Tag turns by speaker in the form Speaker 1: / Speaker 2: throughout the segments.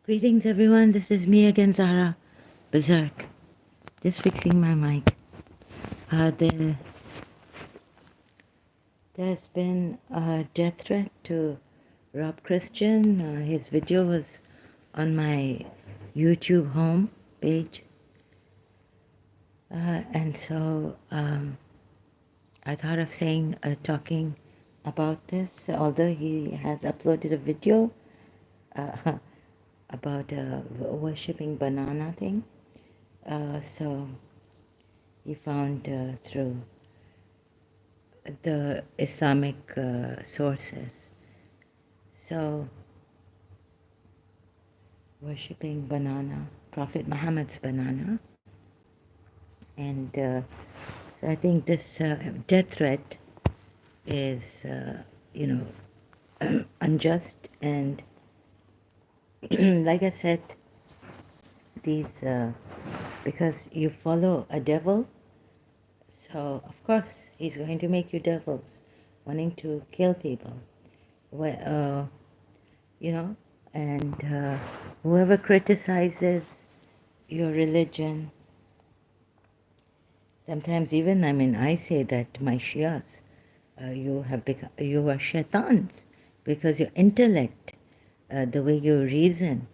Speaker 1: Greetings everyone, this is me again, Zara Berserk. Just fixing my mic. There's been a death threat to Rob Christian. His video was on my YouTube home page. And so I thought of talking about this, although he has uploaded a video uh, about worshipping banana thing. So he found through the Islamic sources. So, worshipping banana, Prophet Muhammad's banana. And so I think this death threat is, unjust. And like I said, these, because you follow a devil, so of course he's going to make you devils, wanting to kill people. Well, and whoever criticizes your religion, sometimes even, I say that to my Shias, you are shaitans, because your intellect, the way you reason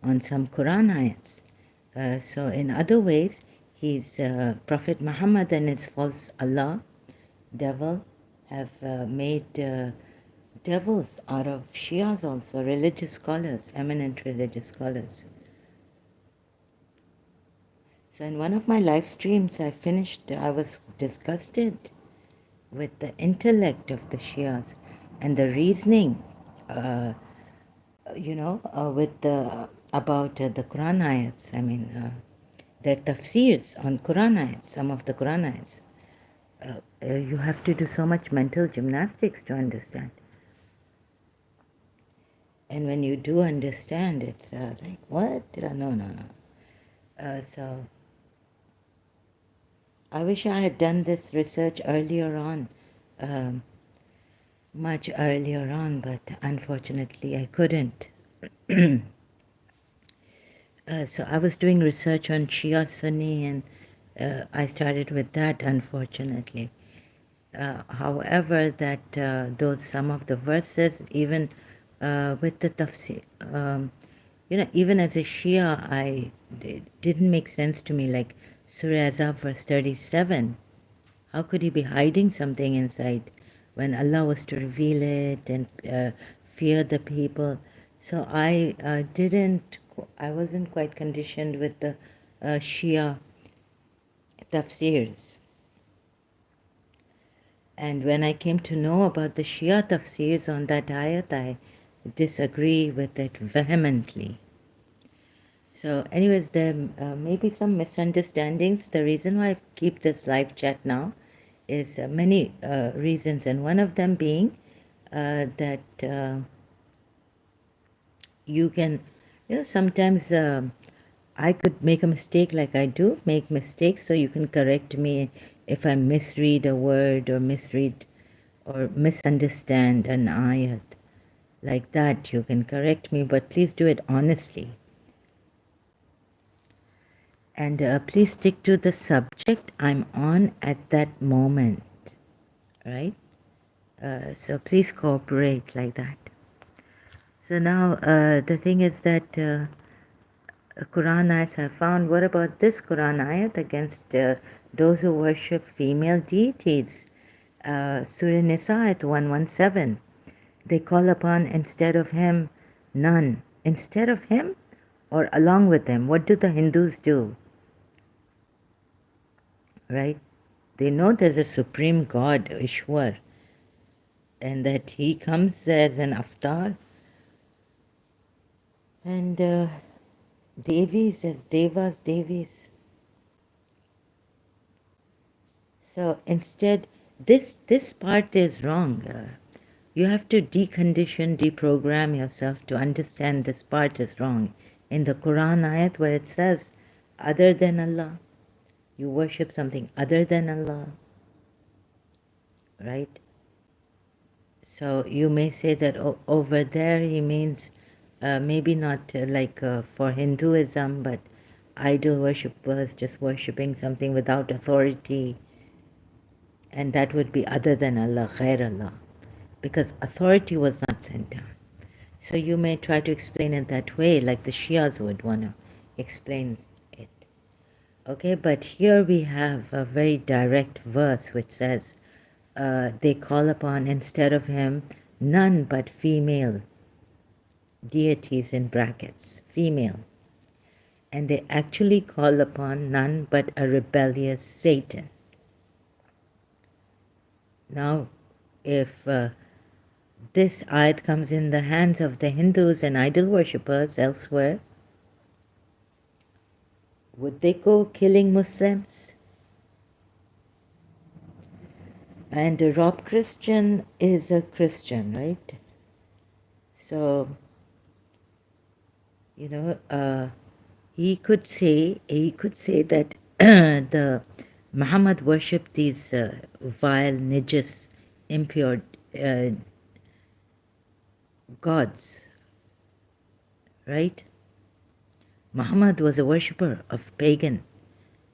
Speaker 1: on some Quran ayats. So in other ways, he's Prophet Muhammad and his false Allah, devil, have made devils out of Shias also, religious scholars, eminent religious scholars. So in one of my live streams I was disgusted with the intellect of the Shias and the reasoning, with the Quran ayats. Their tafsirs on Quran ayats, some of the Quran ayats. You have to do so much mental gymnastics to understand. And when you do understand, it's like, what? No. So I wish I had done this research earlier on, much earlier on, but unfortunately I couldn't. So I was doing research on Shia Sunni, and I started with that, unfortunately. However, those some of the verses, even with the tafsir, even as a Shia, it didn't make sense to me. Like Surah Azab, verse 37. How could he be hiding something inside when Allah was to reveal it and fear the people? So I wasn't quite conditioned with the Shia tafsirs. And when I came to know about the Shia tafsirs on that ayat, I disagree with it vehemently. So anyways, there may be some misunderstandings. The reason why I keep this live chat now is many reasons, and one of them being that you can, sometimes I could make a mistake, like I do make mistakes, so you can correct me if I misread a word or misunderstand an ayat. Like that, you can correct me, but please do it honestly. And please stick to the subject I'm on at that moment, right? So please cooperate like that. So now the thing is that Quran ayats I found. What about this Quran ayat against those who worship female deities? Surah Nisa ayat 117. They call upon instead of him none. Instead of him or along with him. What do the Hindus do? Right? They know there's a supreme God, Ishwar, and that he comes as an avatar. And Devis as Devas, Devis. So instead, this part is wrong. You have to decondition, deprogram yourself to understand this part is wrong. In the Quran ayat where it says, other than Allah, you worship something other than Allah, right? So you may say that over there he means Maybe not like for Hinduism, but idol worshippers just worshipping something without authority, and that would be other than Allah, ghair Allah, because authority was not sent down. So you may try to explain it that way, like the Shias would want to explain it. Okay, but here we have a very direct verse which says, they call upon instead of him none but female deities in brackets, female. And they actually call upon none but a rebellious Satan. Now, if this ayat comes in the hands of the Hindus and idol worshippers elsewhere, would they go killing Muslims? And a Rob Christian is a Christian, right? So, you know, he could say that the Muhammad worshipped these vile, najas, impure gods, right? Muhammad was a worshipper of pagan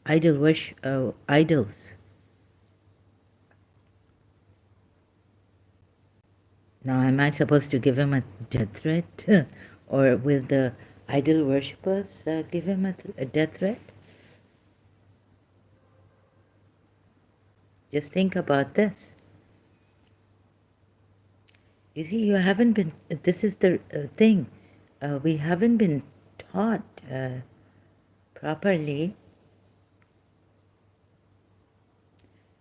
Speaker 1: idols. Now, am I supposed to give him a death threat? Or will the idol worshippers give him a death threat? Just think about this. You see, you haven't been, this is the thing, we haven't been taught properly.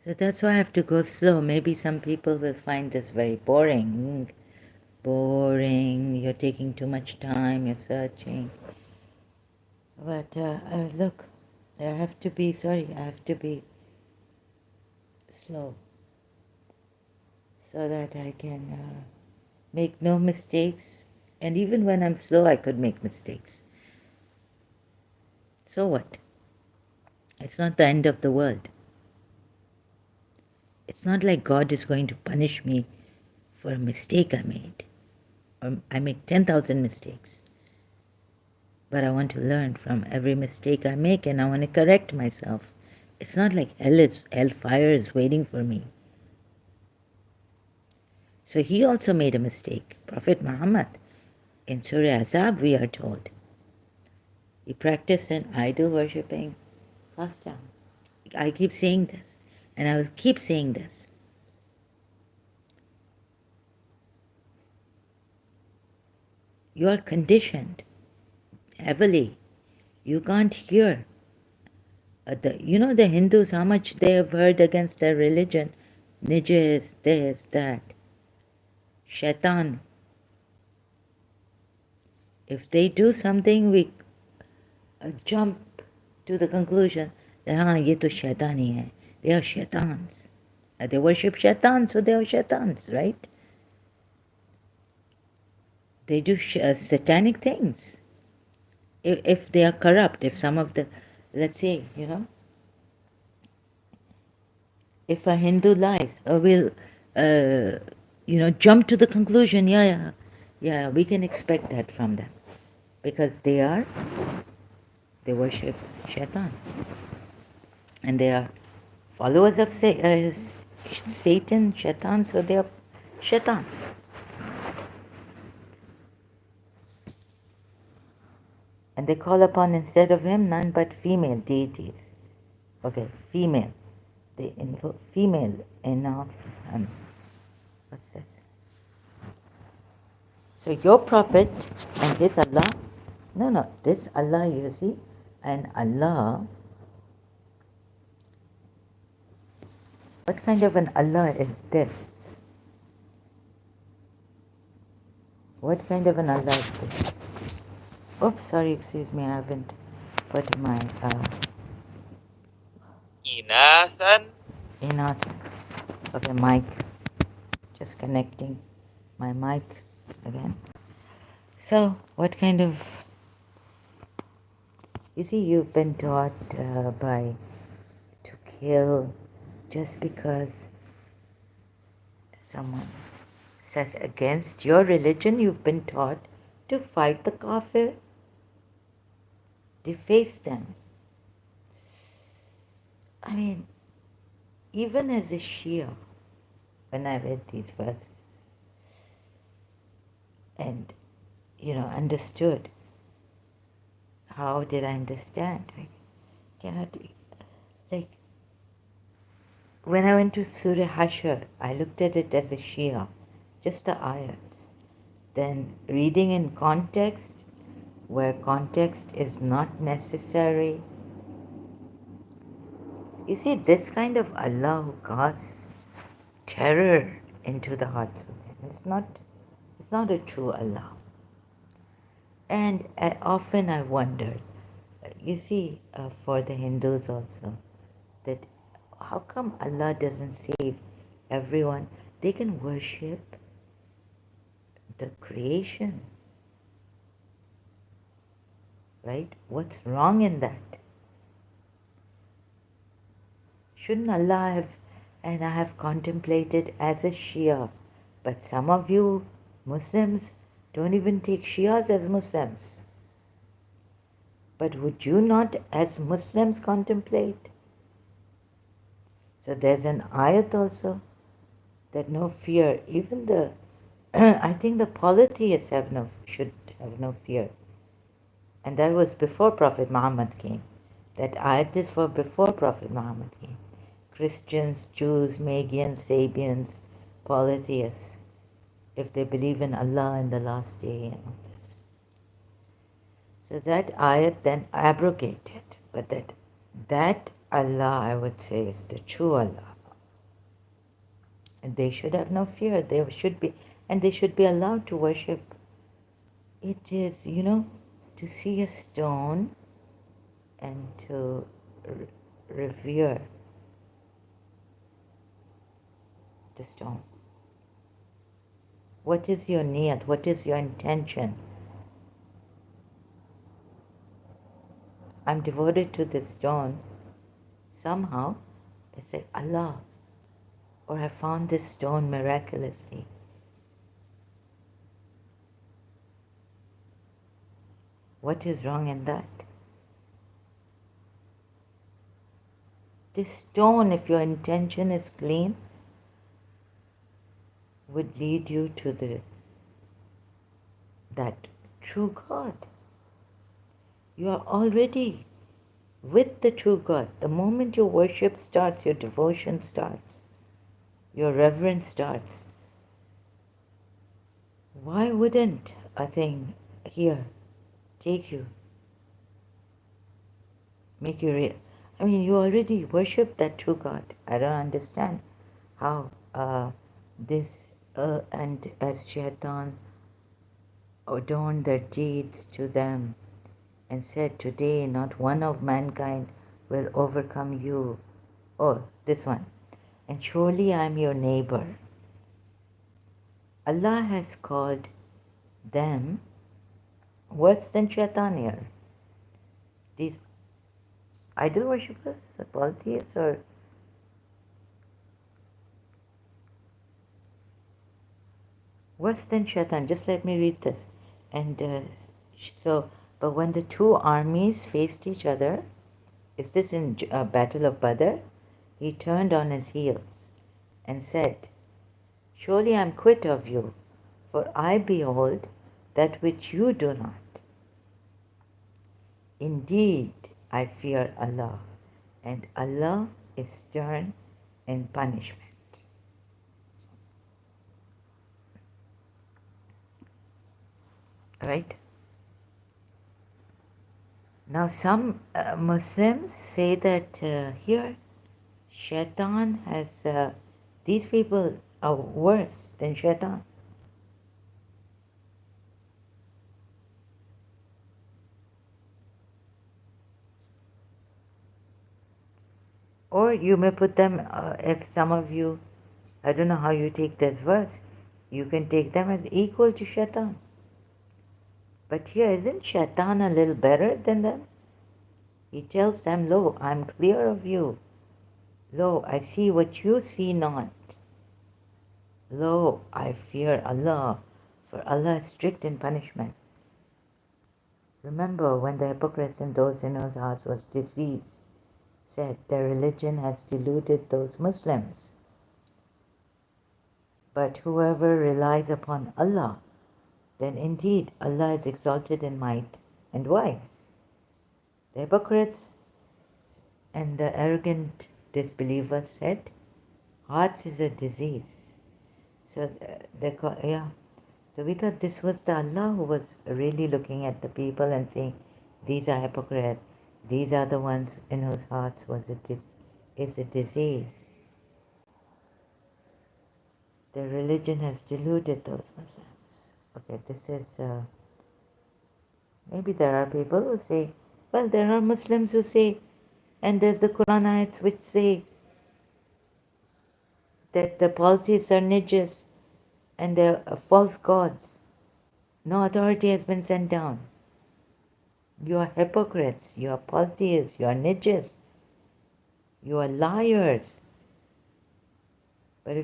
Speaker 1: So that's why I have to go slow. Maybe some people will find this very boring. Boring, you're taking too much time, you're searching. But look, I have to be slow so that I can make no mistakes. And even when I'm slow, I could make mistakes. So what? It's not the end of the world. It's not like God is going to punish me for a mistake I made. Or I make 10,000 mistakes. But I want to learn from every mistake I make, and I want to correct myself. It's not like hellfire is waiting for me. So he also made a mistake. Prophet Muhammad, in Surah Azab, we are told, he practiced an idol worshipping custom. I keep saying this, and I will keep saying this. You are conditioned heavily. You can't hear. The Hindus, how much they have heard against their religion. Nijas, this, that. Shaitan. If they do something, we jump to the conclusion that ye to shaitan hi hai. They are shaitans. They worship shaitan, so they are shaitans, right? They do satanic things. If they are corrupt, if some of the, let's say, if a Hindu lies, we'll, jump to the conclusion, yeah, we can expect that from them. Because they worship Shaitan. And they are followers of Satan, Shaitan, so they are Shaitan. And they call upon instead of him none but female deities. Okay, female. They invoke female in what's this? So your prophet and his Allah, no, this Allah you see, and Allah, what kind of an Allah is this? What kind of an Allah is this? Oops, sorry, excuse me, I haven't put my
Speaker 2: Inathan.
Speaker 1: Okay, mic. Just connecting my mic again. So, what kind of... You see, you've been taught to kill just because someone says against your religion. You've been taught to fight the kafir, deface them. I mean, even as a Shia, when I read these verses and, understood, how did I understand? I cannot, like, when I went to Surah Hashr, I looked at it as a Shia, just the ayats. Then reading in context, where context is not necessary. You see, this kind of Allah who casts terror into the hearts of men, it's not a true Allah. And often I wondered, you see, for the Hindus also, that how come Allah doesn't save everyone? They can worship the creation, right? What's wrong in that? Shouldn't Allah have, and I have contemplated as a Shia, but some of you Muslims don't even take Shias as Muslims. But would you not as Muslims contemplate? So there's an ayat also that no fear, even the, I think the polytheists should have no fear. And that was before Prophet Muhammad came. That ayat is for before Prophet Muhammad came. Christians, Jews, Magians, Sabians, polytheists, if they believe in Allah and the last day and all this. So that ayat then abrogated, but that Allah, I would say, is the true Allah. And they should have no fear. They should be, and they should be allowed to worship. It is, to see a stone and to revere the stone. What is your niyat? What is your intention? I'm devoted to this stone. Somehow, they say, Allah, or I found this stone miraculously. What is wrong in that? This stone, if your intention is clean, would lead you to that true God. You are already with the true God. The moment your worship starts, your devotion starts, your reverence starts. Why wouldn't a thing here take you, make you real? I mean, you already worship that true God. I don't understand how this and as Shaitan adorned their deeds to them and said, today not one of mankind will overcome you. Oh, this one. And surely I am your neighbor. Allah has called them worse than Shaitan here. These idol worshippers, the polytheists, or worse than Shaitan. Just let me read this. And but when the two armies faced each other, is this in Battle of Badr? He turned on his heels and said, surely I am quit of you, for I behold that which you do not. Indeed, I fear Allah, and Allah is stern in punishment. Right? Now, some Muslims say that here, Shaitan has, these people are worse than Shaitan. Or you may put them, if some of you, I don't know how you take this verse, you can take them as equal to Shaitan. But here, isn't Shaitan a little better than them? He tells them, lo, I am clear of you. Lo, I see what you see not. Lo, I fear Allah, for Allah is strict in punishment. Remember when the hypocrites and those in whose hearts was disease said their religion has deluded those Muslims. But whoever relies upon Allah, then indeed Allah is exalted in might and wise. The hypocrites and the arrogant disbelievers said, hearts is a disease. So yeah. So we thought this was the Allah who was really looking at the people and saying, these are hypocrites. These are the ones in whose hearts is a disease. Their religion has deluded those Muslims. Okay, this is, maybe there are people who say, well, there are Muslims who say, and there's the Quran ayats which say that the policies are nijis and they're false gods. No authority has been sent down. You are hypocrites, you are polytheists, you are nijis, you are liars. But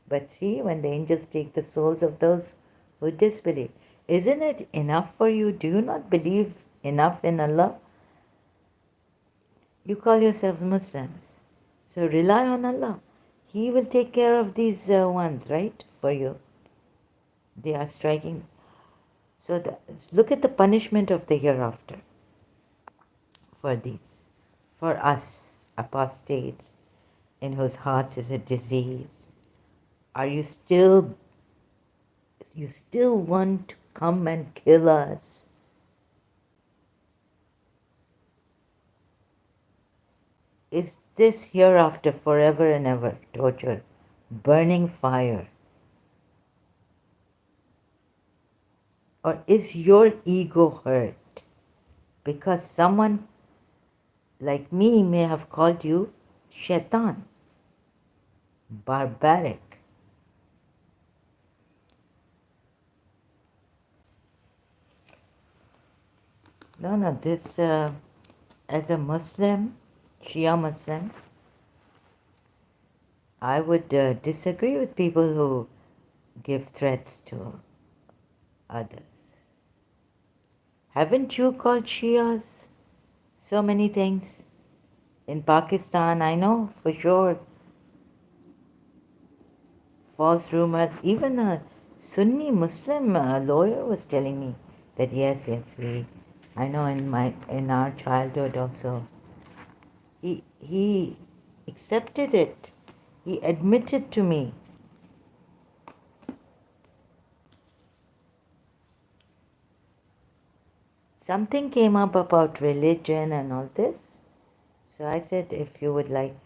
Speaker 1: but see, when the angels take the souls of those who disbelieve, isn't it enough for you? Do you not believe enough in Allah? You call yourselves Muslims, so rely on Allah. He will take care of these ones, right, for you. They are striking. So look at the punishment of the hereafter for these, for us apostates in whose hearts is a disease. Are you still want to come and kill us? Is this hereafter forever and ever torture, burning fire? Or is your ego hurt because someone like me may have called you shaitan, barbaric? No, this, as a Muslim, Shia Muslim, I would disagree with people who give threats to others. Haven't you called Shias so many things? In Pakistan, I know for sure, false rumors. Even a Sunni Muslim lawyer was telling me that yes, I know in our childhood also, he accepted it. He admitted to me. Something came up about religion and all this. So I said, if you would like,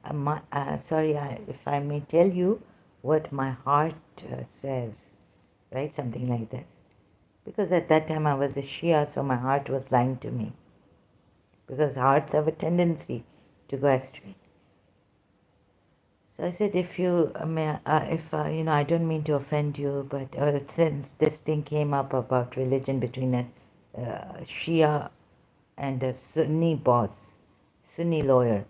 Speaker 1: if I may tell you what my heart says, right? Something like this. Because at that time I was a Shia, so my heart was lying to me. Because hearts have a tendency to go astray. So I said, if you may, I don't mean to offend you, but since this thing came up about religion between a Shia and a Sunni boss, Sunni lawyer,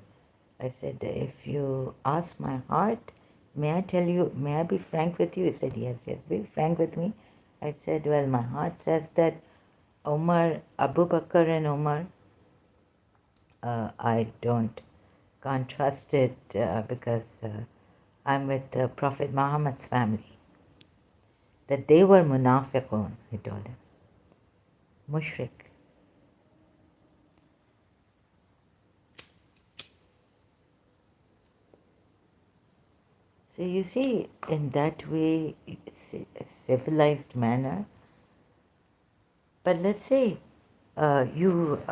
Speaker 1: I said, if you ask my heart, may I be frank with you? He said, yes, be frank with me. I said, well, my heart says that Abu Bakr and Umar, can't trust it because I'm with Prophet Muhammad's family. That they were munafiqun, I told him. Mushrik. So you see, in that way, it's a civilized manner. But let's say you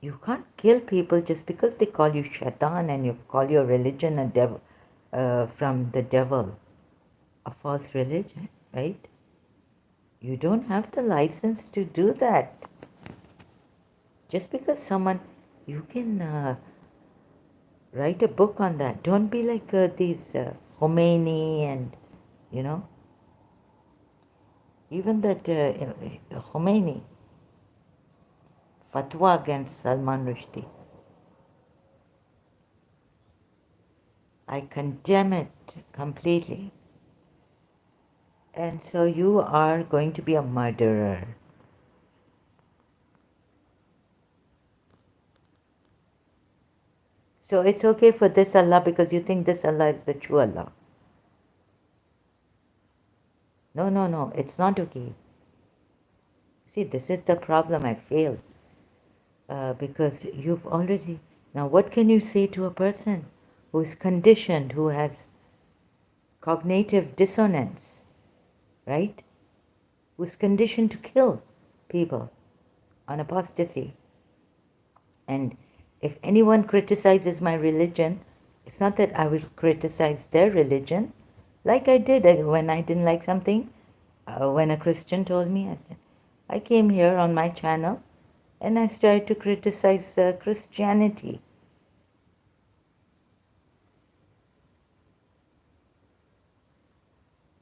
Speaker 1: you can't kill people just because they call you shaitan and you call your religion a devil, from the devil, a false religion, right? You don't have the license to do that. Just because you can write a book on that. Don't be like these Khomeini and, even that Khomeini, fatwa against Salman Rushdie. I condemn it completely. And so you are going to be a murderer. So it's okay for this Allah because you think this Allah is the true Allah. No, no, no, it's not okay. See, this is the problem. I failed because you've already. Now, what can you say to a person who is conditioned, who has cognitive dissonance, right? Who is conditioned to kill people on apostasy? And if anyone criticizes my religion, it's not that I will criticize their religion, like I did when I didn't like something. When a Christian told me, I said, I came here on my channel and I started to criticize Christianity.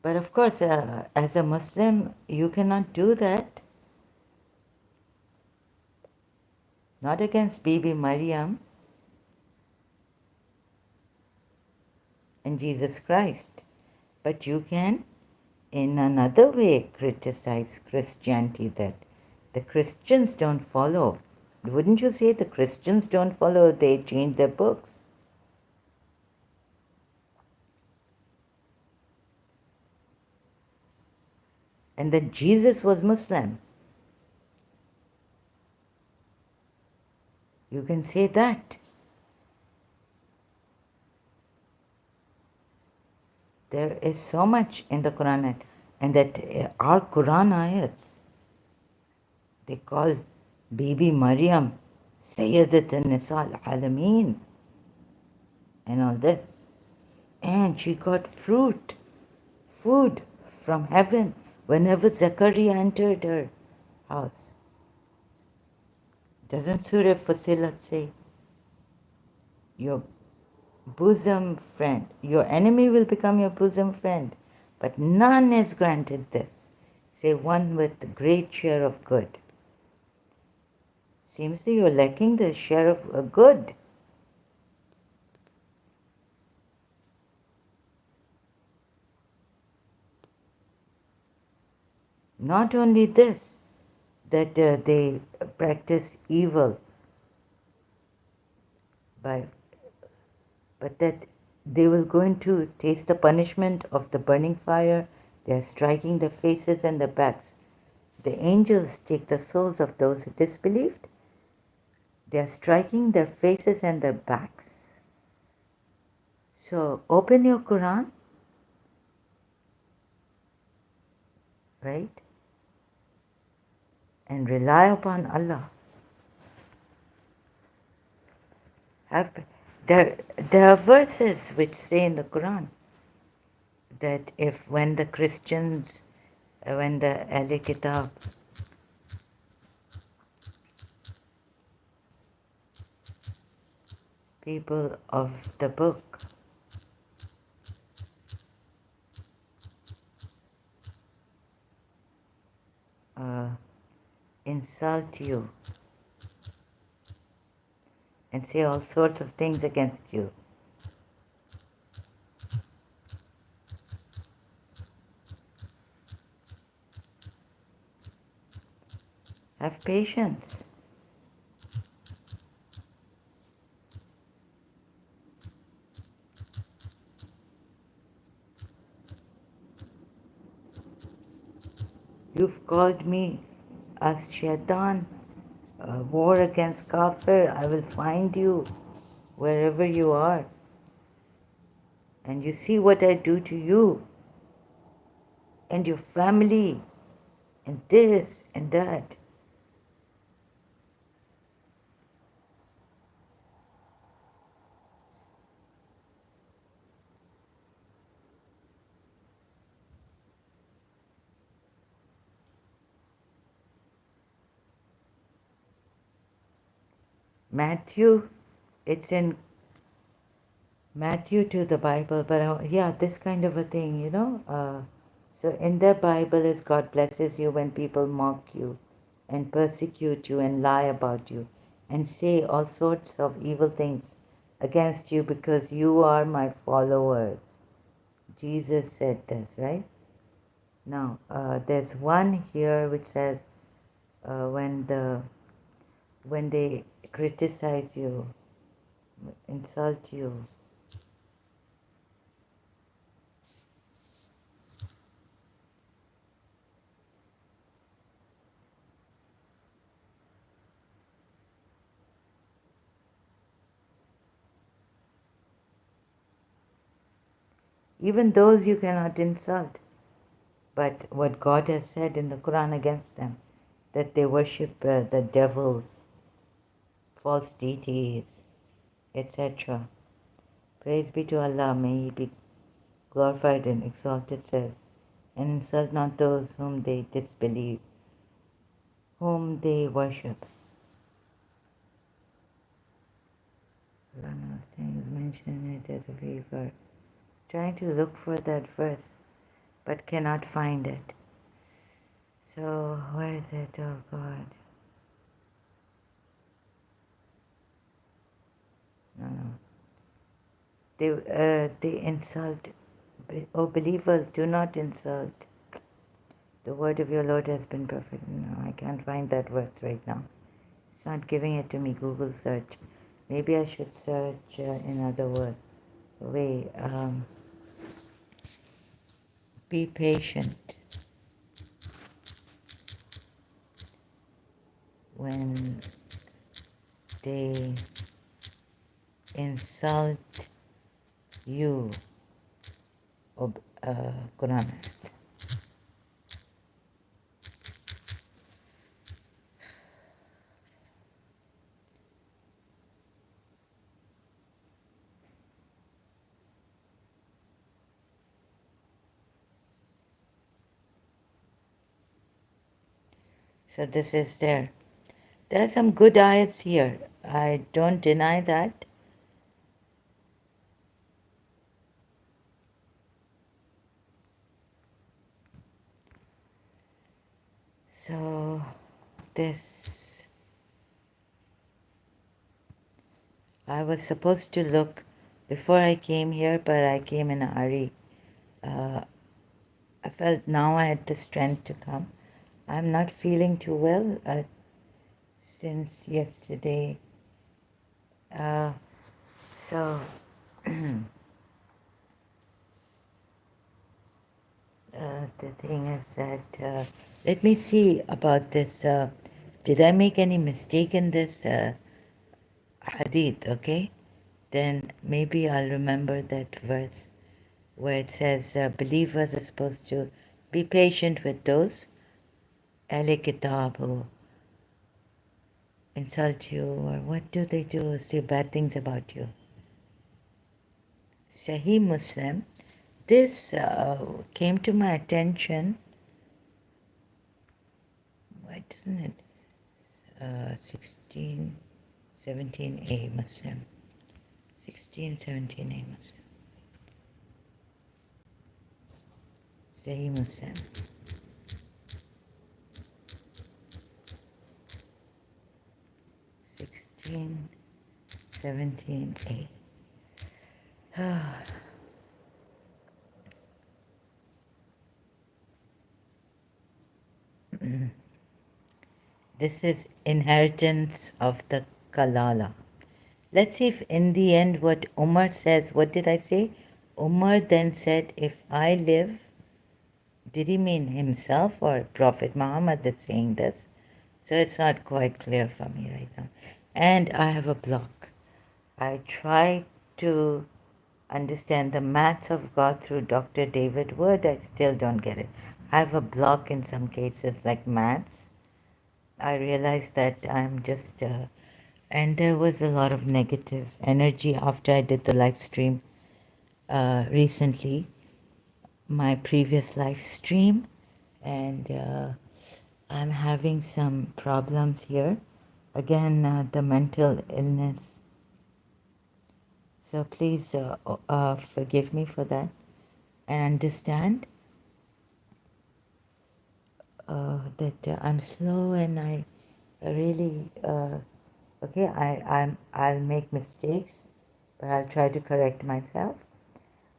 Speaker 1: But of course, as a Muslim, you cannot do that. Not against Bibi Maryam and Jesus Christ. But you can, in another way, criticize Christianity that the Christians don't follow. Wouldn't you say the Christians don't follow? They change their books. And that Jesus was Muslim. You can say that. There is so much in the Quran, and that our Quran ayats, they call Bibi Maryam Sayyidat an-Nisa al-Alameen and all this. And she got food from heaven whenever Zachariah entered her house. Doesn't Surah Fussilat say, your bosom friend, your enemy will become your bosom friend, but none is granted this, say one with the great share of good. Seems that you're lacking the share of good. Not only this, that they practice evil but that they will go into taste the punishment of the burning fire. They are striking their faces and their backs. The angels take the souls of those who disbelieved. They are striking their faces and their backs. So open your Quran, right? And rely upon Allah. There are verses which say in the Quran that when the Christians, when the Ahl Kitab, people of the book, insult you and say all sorts of things against you, have patience. You've called me as shaitan, war against kafir. I will find you wherever you are. And you see what I do to you and your family and this and that. Matthew, it's in Matthew to the Bible, but yeah, this kind of a thing, you know. So in the Bible is God blesses you when people mock you and persecute you and lie about you and say all sorts of evil things against you because you are my followers. Jesus said this, right? Now, there's one here which says when they criticize you, insult you, even those you cannot insult. But what God has said in the Quran against them, that they worship the devils, false deities, etc. Praise be to Allah, may He be glorified and exalted, says, and insult not those whom they disbelieve, whom they worship. Allah knows things, mention it as a favor. Trying to look for that verse, but cannot find it. So, where is it? Oh God. No, no. They insult. Oh, believers, do not insult. The word of your Lord has been perfect. No, I can't find that verse right now. It's not giving it to me. Google search. Maybe I should search in other words. Way. Be patient when they insult you. Quran. So this is there. There are some good ayats here. I don't deny that. So this, I was supposed to look before I came here, but I came in a hurry. I felt now I had the strength to come. I'm not feeling too well since yesterday. So the thing is that let me see about this. Did I make any mistake in this hadith? Okay, then maybe I'll remember that verse where it says believers are supposed to be patient with those Ahle Kitab who insult you, or what do they do? Say bad things about you. Sahih Muslim. This came to my attention. Why doesn't it? 16, 17a Muslim. 16, 17a Muslim. Sahih Muslim. 16, 17a. This is inheritance of the Kalala. Let's see if in the end what Umar says. What did I say? Umar then said, if I live, did he mean himself or Prophet Muhammad is saying this? So it's not quite clear for me right now. And I have a block. I try to understand the maths of God through Dr. David Wood. I still don't get it. I have a block in some cases like maths. I realized that I'm just, and there was a lot of negative energy after I did the live stream recently, my previous live stream, and I'm having some problems here. Again, the mental illness. So please forgive me for that and understand that I'm slow and I really okay. I'll make mistakes, but I'll try to correct myself.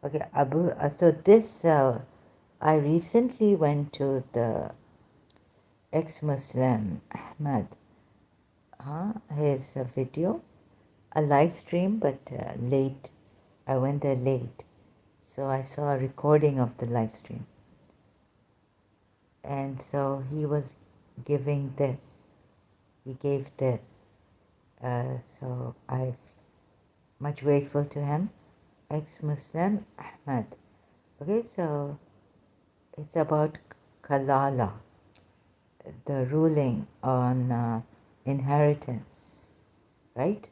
Speaker 1: Okay, Abu. So this I recently went to the ex-Muslim Ahmad, his video, a live stream, but late. I went there late, so I saw a recording of the live stream. And so he was giving this. He gave this. So I'm much grateful to him. Ex-Muslim Ahmad. Okay, so it's about Kalala, the ruling on inheritance, right?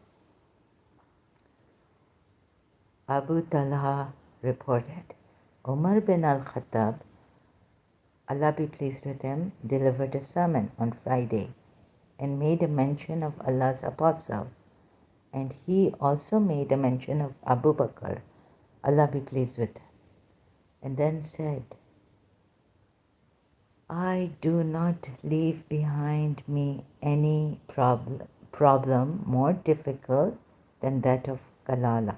Speaker 1: Abu Talha reported, Umar bin al-Khattab, Allah be pleased with him, delivered a sermon on Friday and made a mention of Allah's apostle. And he also made a mention of Abu Bakr, Allah be pleased with him, and then said, I do not leave behind me any problem more difficult than that of Kalala.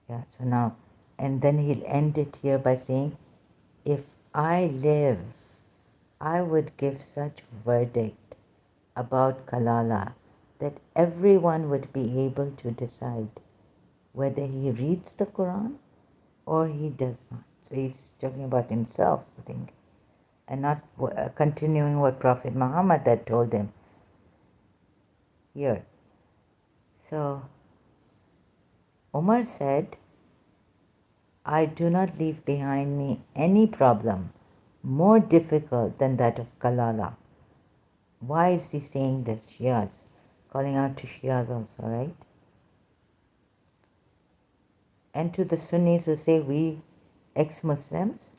Speaker 1: Yeah, so now, and then he'll end it here by saying, if I live, I would give such verdict about Kalala that everyone would be able to decide whether he reads the Quran or he does not. So he's talking about himself, I think, and not continuing what Prophet Muhammad had told him here. So Umar said, I do not leave behind me any problem more difficult than that of Kalala. Why is he saying this? Shias, calling out to Shias also, right? And to the Sunnis who say we ex-Muslims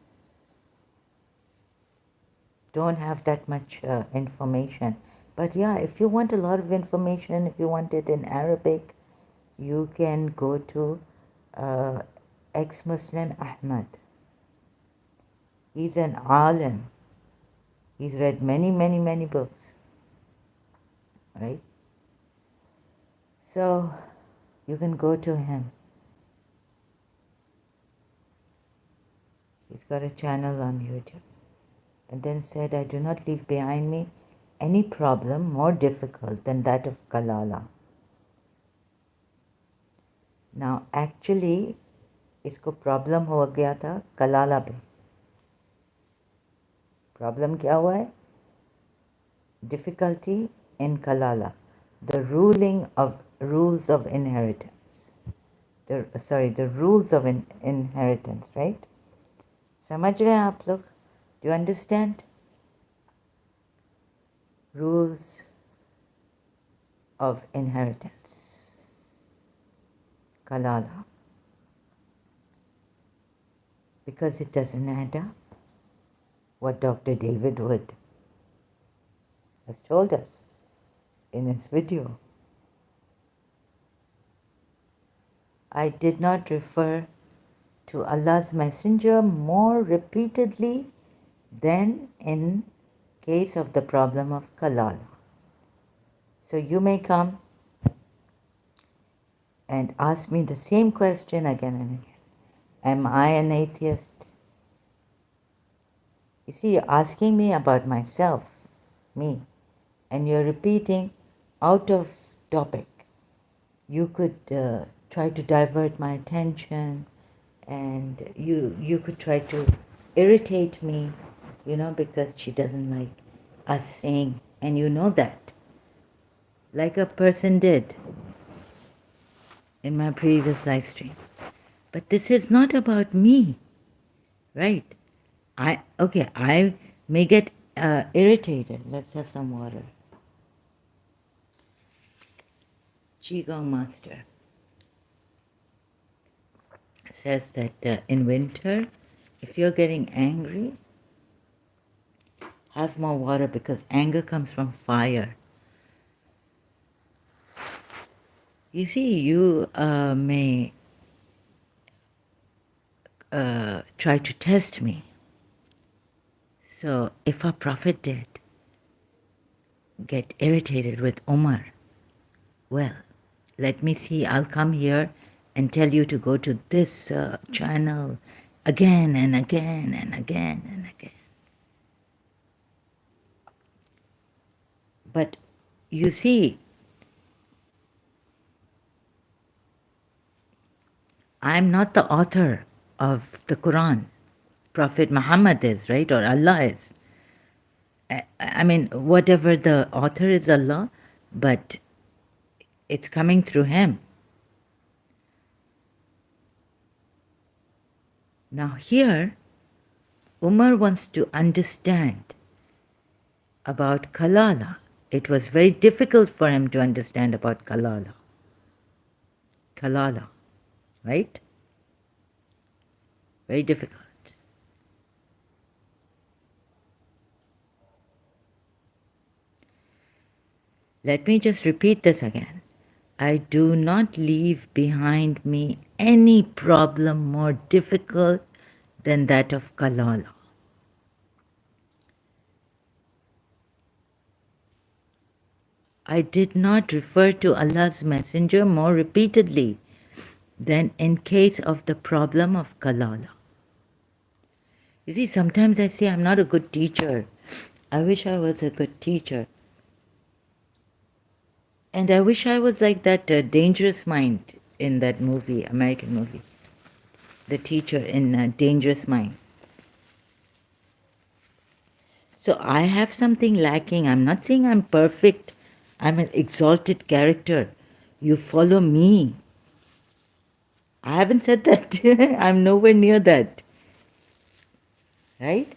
Speaker 1: don't have that much information. But yeah, if you want a lot of information, if you want it in Arabic, you can go to ex-Muslim Ahmad. He's an alim. He's read many, many, many books, right? So you can go to him. He's got a channel on YouTube. And then said, I do not leave behind me any problem more difficult than that of Kalala. Now actually, इसको problem हो गया था कलाला पे. Problem क्या हुआ है? Difficulty in Kalala, the rules of inheritance. The rules of inheritance, right? समझ रहे हैं आप लोग? Do you understand? Rules of inheritance. Kalala. Because it doesn't add up. What Dr. David Wood has told us in his video. I did not refer to Allah's Messenger more repeatedly than in case of the problem of Kalala. So you may come and ask me the same question again and again. Am I an atheist? You see, you're asking me about myself, me, and you're repeating out of topic. You could try to divert my attention, and you could try to irritate me, because she doesn't like us saying, and you know that, like a person did in my previous live stream. But this is not about me, right? I may get irritated. Let's have some water. Qigong Master says that in winter, if you're getting angry, have more water because anger comes from fire. You see, you may try to test me. So if a prophet did get irritated with Omar, well, let me see, I'll come here and tell you to go to this channel. again and again and again and again. But you see, I'm not the author of the Quran. Prophet Muhammad is, right? Or Allah is. I mean, whatever the author is Allah, but it's coming through him. Now here, Umar wants to understand about Kalala. It was very difficult for him to understand about Kalala. Kalala, right? Very difficult. Let me just repeat this again. I do not leave behind me any problem more difficult than that of Kalala. I did not refer to Allah's Messenger more repeatedly than in case of the problem of Kalala. You see, sometimes I say I'm not a good teacher. I wish I was a good teacher. And I wish I was like that Dangerous Mind in that movie, American movie. The teacher in Dangerous Mind. So I have something lacking. I'm not saying I'm perfect. I'm an exalted character. You follow me. I haven't said that. I'm nowhere near that. Right?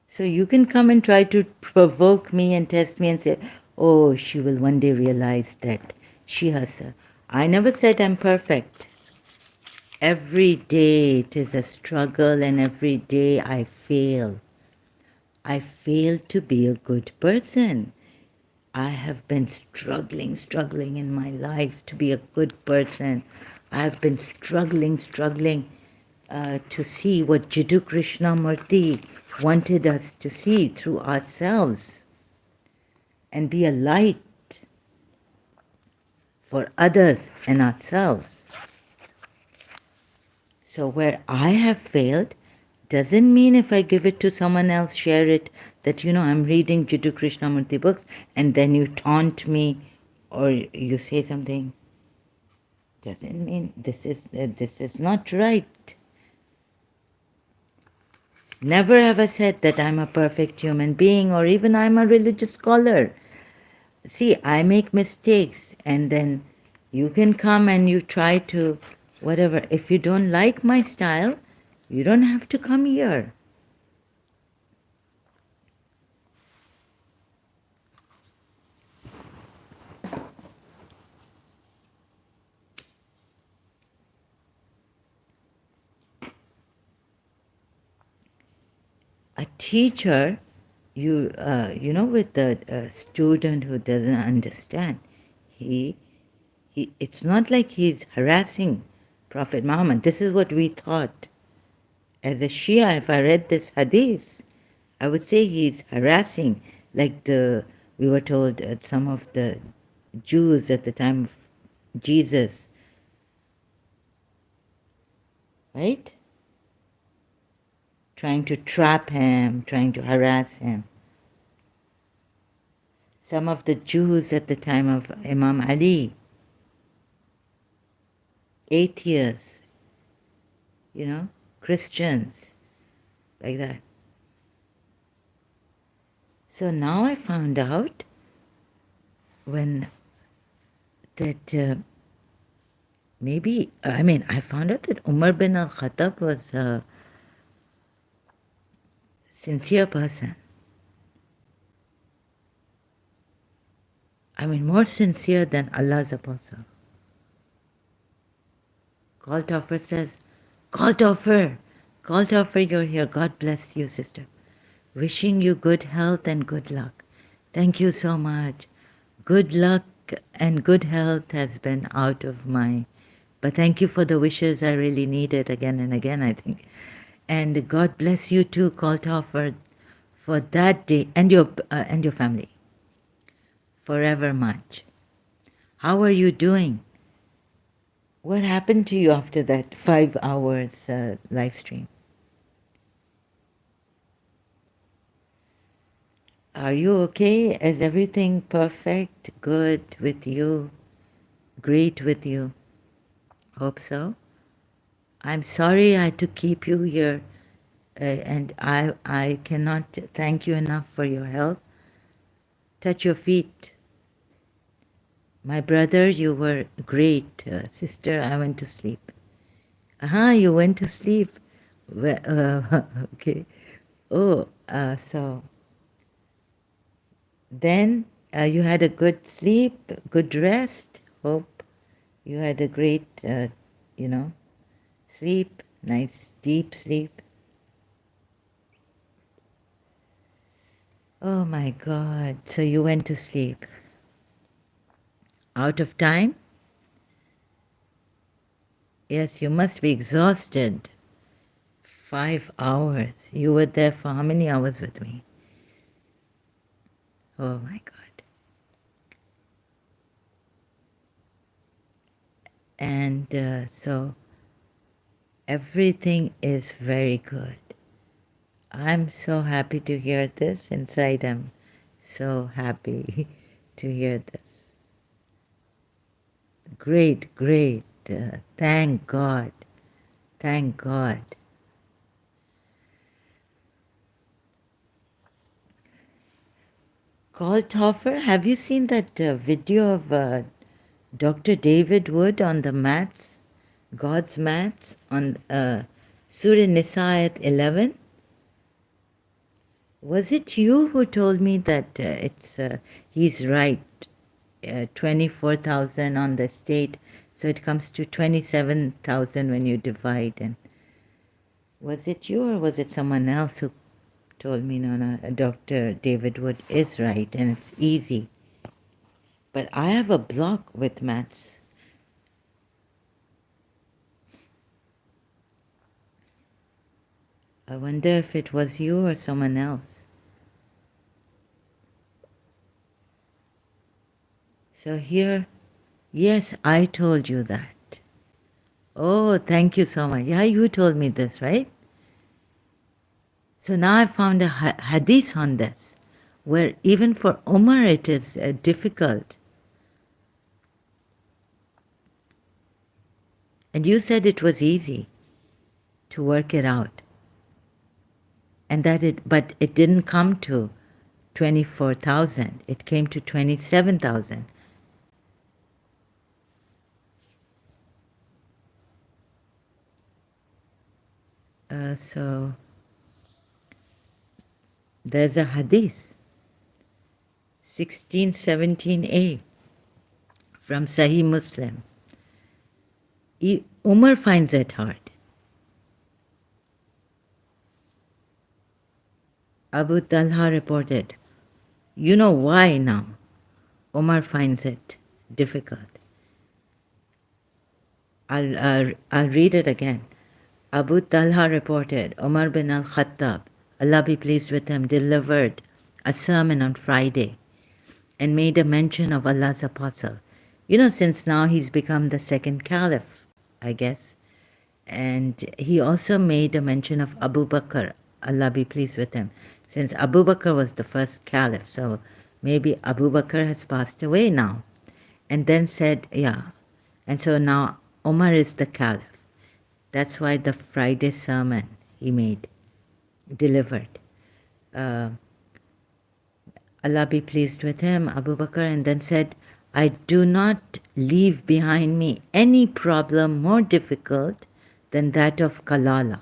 Speaker 1: So you can come and try to provoke me and test me and say, oh, she will one day realize that she has a... I never said I'm perfect. Every day it is a struggle and every day I fail. I fail to be a good person. I have been struggling in my life to be a good person. I've been struggling to see what Jiddu Krishnamurti wanted us to see through ourselves and be a light for others and ourselves. So where I have failed doesn't mean if I give it to someone else, share it, that, I'm reading Jiddu Krishnamurti books and then you taunt me or you say something. Doesn't mean this is not right. Never have I said that I'm a perfect human being or even I'm a religious scholar. See, I make mistakes and then you can come and you try to whatever. If you don't like my style, you don't have to come here. A teacher, with the student who doesn't understand, it's not like he's harassing Prophet Muhammad. This is what we thought. As a Shia, if I read this hadith, I would say he's harassing, like we were told some of the Jews at the time of Jesus, right? Trying to trap him, trying to harass him. Some of the Jews at the time of Imam Ali, atheists, Christians, like that. So now I found out that I found out that Umar bin al-Khattab was a sincere person. More sincere than Allah's apostle. Call Toffer says, Call Toffer, you're here. God bless you, sister. Wishing you good health and good luck. Thank you so much. Good luck and good health has been out of but thank you for the wishes. I really need it again and again, I think. And God bless you too, Call Toffer, for that day and your family. Forever much. How are you doing? What happened to you after that 5 hours live stream? Are you okay? Is everything perfect, good with you, great with you? Hope so. I'm sorry I had to keep you here, and I cannot thank you enough for your help. Touch your feet. My brother, you were great. Sister, I went to sleep. You went to sleep. Well, okay. Oh, so then you had a good sleep, good rest. Hope you had a great, you know, sleep, nice deep sleep. Oh my God. So you went to sleep. Out of time? Yes, you must be exhausted. 5 hours. You were there for how many hours with me? Oh my God. And so everything is very good. I'm so happy to hear this. Inside, I'm so happy to hear this. Great, great. Thank God. Thank God. Goldhofer, have you seen that video of Dr. David Wood on the mats, God's mats, on Surah Nisa at 11? Was it you who told me that he's right, 24,000 on the state, so it comes to 27,000 when you divide? And was it you or was it someone else who told me, no, Dr. David Wood is right and it's easy? But I have a block with maths. I wonder if it was you or someone else. So here, yes, I told you that. Oh, thank you so much. Yeah, you told me this, right? So now I found a hadith on this, where even for Umar it is difficult. And you said it was easy to work it out. And but it didn't come to 24,000. It came to 27,000. So there's a hadith, 1617a from Sahih Muslim. Umar finds it hard. Abu Talha reported, you know why now Umar finds it difficult. I'll read it again. Abu Talha reported, Umar bin al-Khattab, Allah be pleased with him, delivered a sermon on Friday and made a mention of Allah's apostle. You know, since now he's become the second caliph, I guess. And he also made a mention of Abu Bakr, Allah be pleased with him, since Abu Bakr was the first caliph. So maybe Abu Bakr has passed away now. And then said, yeah. And so now Umar is the caliph. That's why the Friday sermon he made, delivered. Allah be pleased with him, Abu Bakr, and then said, I do not leave behind me any problem more difficult than that of Kalala.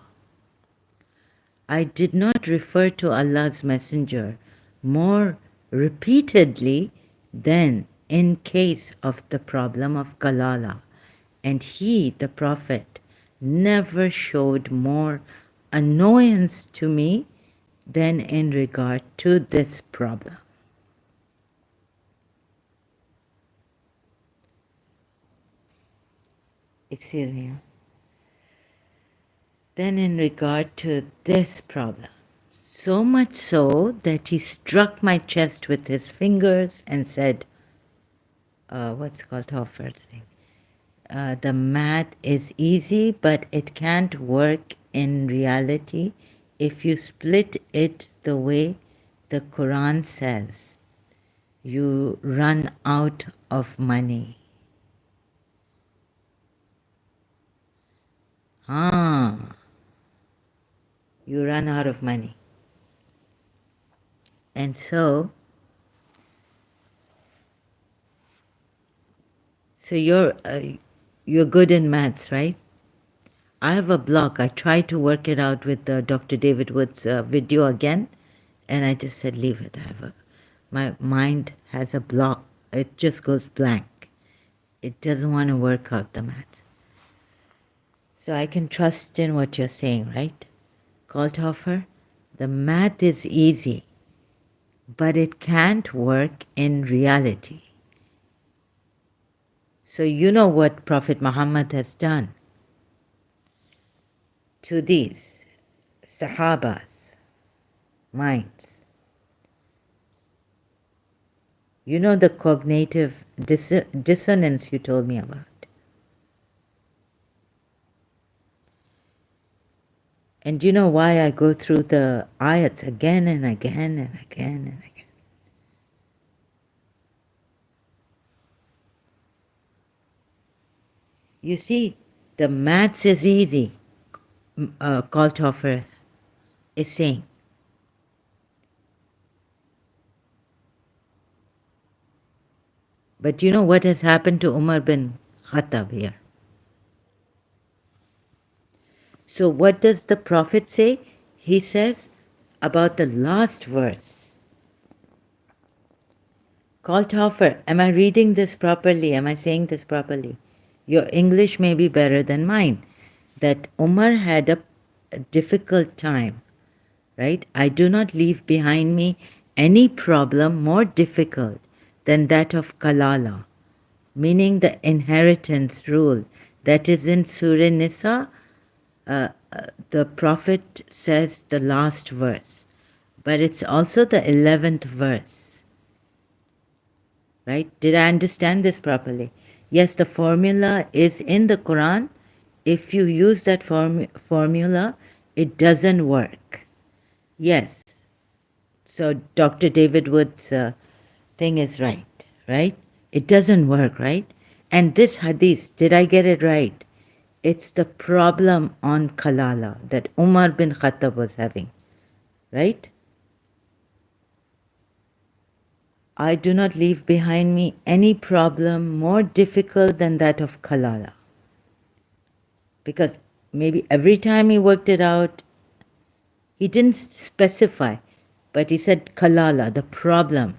Speaker 1: I did not refer to Allah's Messenger more repeatedly than in case of the problem of Kalala, and he, the Prophet, never showed more annoyance to me than in regard to this problem. Excuse me. Then in regard to this problem, so much so that he struck my chest with his fingers and said, what's called Hoffer's thing? The math is easy, but it can't work in reality if you split it the way the Quran says. You run out of money. You run out of money. And so you're good in maths, right? I have a block. I tried to work it out with Dr. David Wood's video again, and I just said, leave it. My mind has a block. It just goes blank. It doesn't want to work out the maths. So I can trust in what you're saying, right? Kalthofer, the math is easy, but it can't work in reality. So you know what Prophet Muhammad has done to these Sahabas' minds. You know the cognitive dissonance you told me about. And you know why I go through the ayats again and again and again and again? You see, the maths is easy, Kalthofer is saying. But you know what has happened to Umar bin Khattab here? So what does the Prophet say? He says about the last verse. Kalthofer, am I reading this properly? Am I saying this properly? Your English may be better than mine. That Umar had a difficult time, right? I do not leave behind me any problem more difficult than that of Kalala, meaning the inheritance rule that is in Surah Nisa. The Prophet says the last verse, but it's also the 11th verse, right? Did I understand this properly? Yes, the formula is in the Quran. If you use that formula, it doesn't work. Yes. So Dr. David Wood's thing is right? It doesn't work, right? And this hadith, did I get it right? It's the problem on Kalala that Umar bin Khattab was having, right? I do not leave behind me any problem more difficult than that of Kalala. Because maybe every time he worked it out, he didn't specify, but he said Kalala, the problem.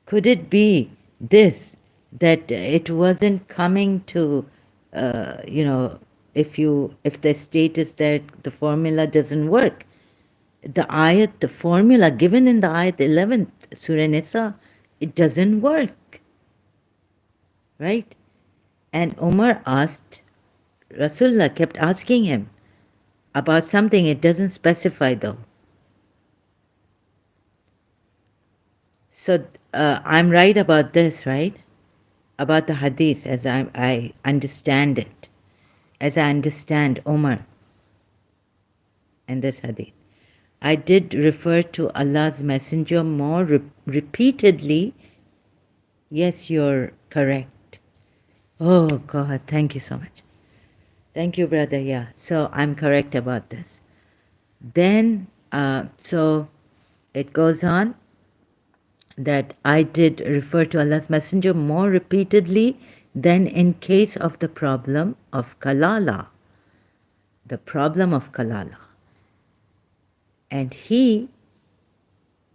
Speaker 1: Could it be this, that it wasn't coming to, if the state is there, the formula doesn't work. The ayat, the formula given in the ayat 11th, Surah Nisa, it doesn't work, right? And Umar asked, Rasulullah kept asking him about something, it doesn't specify though. So I'm right about this, right? About the hadith as I understand it, as I understand Umar and this hadith. I did refer to Allah's Messenger more repeatedly. Yes, you're correct. Oh God, thank you so much. Thank you, brother. Yeah, so I'm correct about this. Then, so it goes on that I did refer to Allah's Messenger more repeatedly than in case of the problem of Kalala. The problem of Kalala. And he,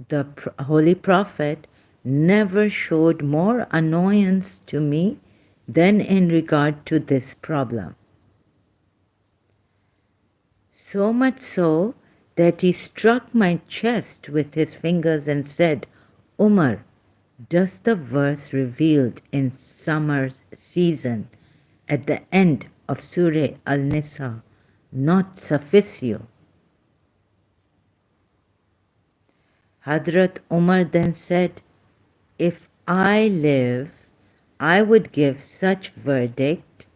Speaker 1: the Holy Prophet, never showed more annoyance to me than in regard to this problem. So much so that he struck my chest with his fingers and said, Umar, does the verse revealed in summer season at the end of Surah Al-Nisa not suffice you? Hadrat Umar then said, if I live, I would give such verdict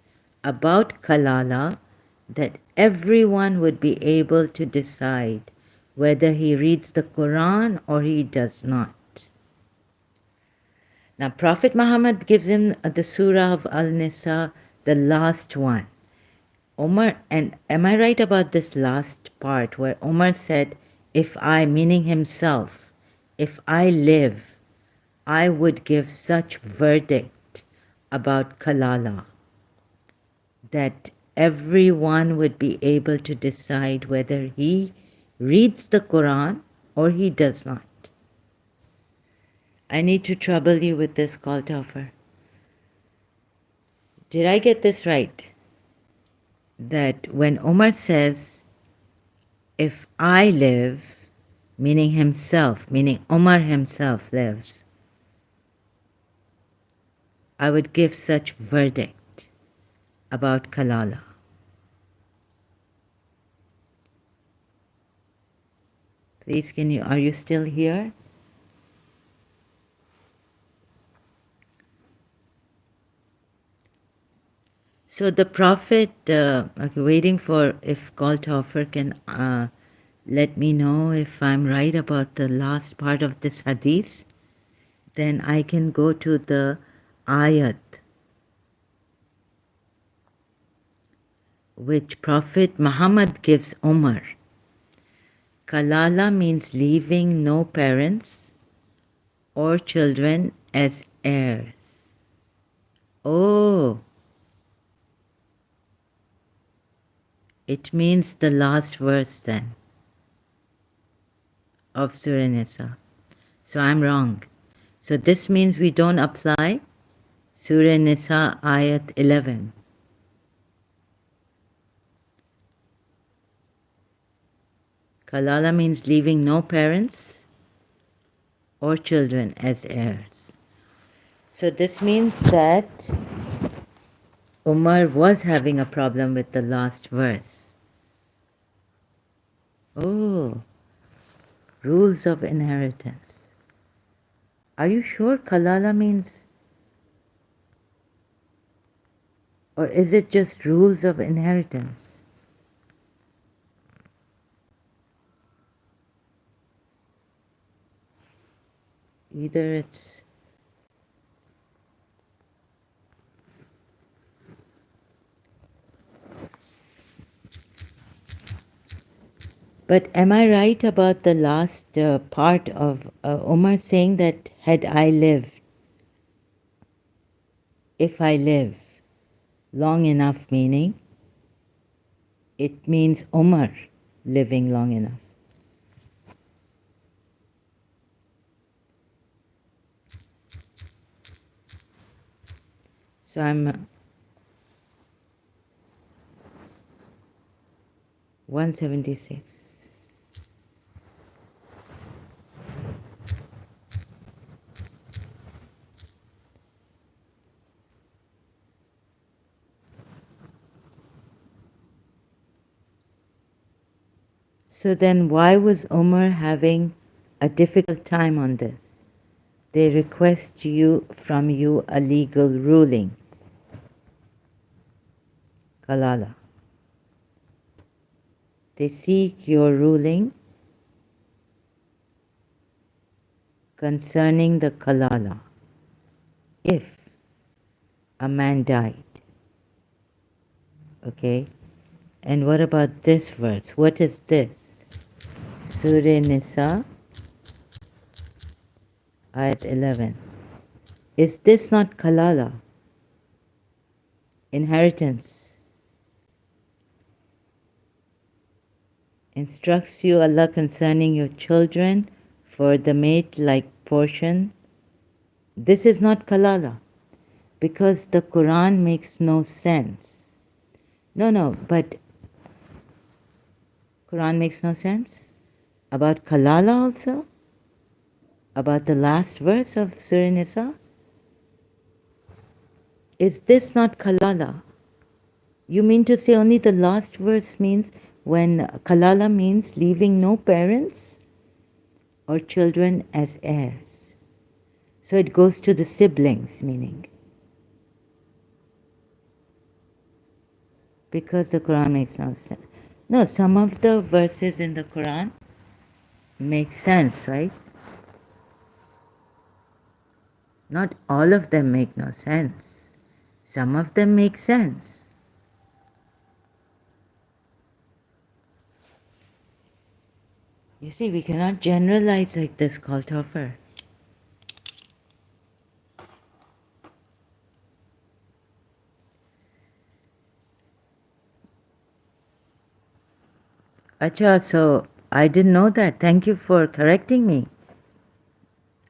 Speaker 1: about Kalala that everyone would be able to decide whether he reads the Quran or he does not. Now, Prophet Muhammad gives him the Surah of Al-Nisa, the last one. Omar, and am I right about this last part where Omar said, if I, meaning himself, if I live, I would give such verdict about Kalala that everyone would be able to decide whether he reads the Quran or he does not. I need to trouble you with this, call Toffer. Did I get this right? That when Omar says, if I live, meaning himself, meaning Omar himself lives, I would give such verdict about Kalala. Please, are you still here? So the Prophet, okay, waiting for if Galtoffer can let me know if I'm right about the last part of this hadith, then I can go to the ayat which Prophet Muhammad gives Umar. Kalala means leaving no parents or children as heirs. Oh, it means the last verse then of Surah Nisa. So I'm wrong. So this means we don't apply Surah Nisa ayat 11. Kalala means leaving no parents or children as heirs. So this means that Umar was having a problem with the last verse. Oh, rules of inheritance. Are you sure Kalala means, or is it just rules of inheritance? Either it's But am I right about the last part of Umar saying that had I lived, if I live long enough, meaning it means Umar living long enough. So I'm 176. So then why was Umar having a difficult time on this? They request from you a legal ruling. Kalala. They seek your ruling concerning the Kalala. If a man died. Okay? And what about this verse? What is this? Surah Nisa, ayat 11. Is this not Kalala? Inheritance. Instructs you Allah concerning your children for the mate-like portion. This is not Kalala because the Quran makes no sense. No, but Quran makes no sense? About Kalala also? About the last verse of Surah Nisa? Is this not Kalala? You mean to say only the last verse means when Kalala means leaving no parents or children as heirs? So it goes to the siblings, meaning. Because the Quran makes no sense. No, some of the verses in the Quran make sense, right? Not all of them make no sense. Some of them make sense. You see, we cannot generalize like this, Kalthofer. Acha, so I didn't know that. Thank you for correcting me.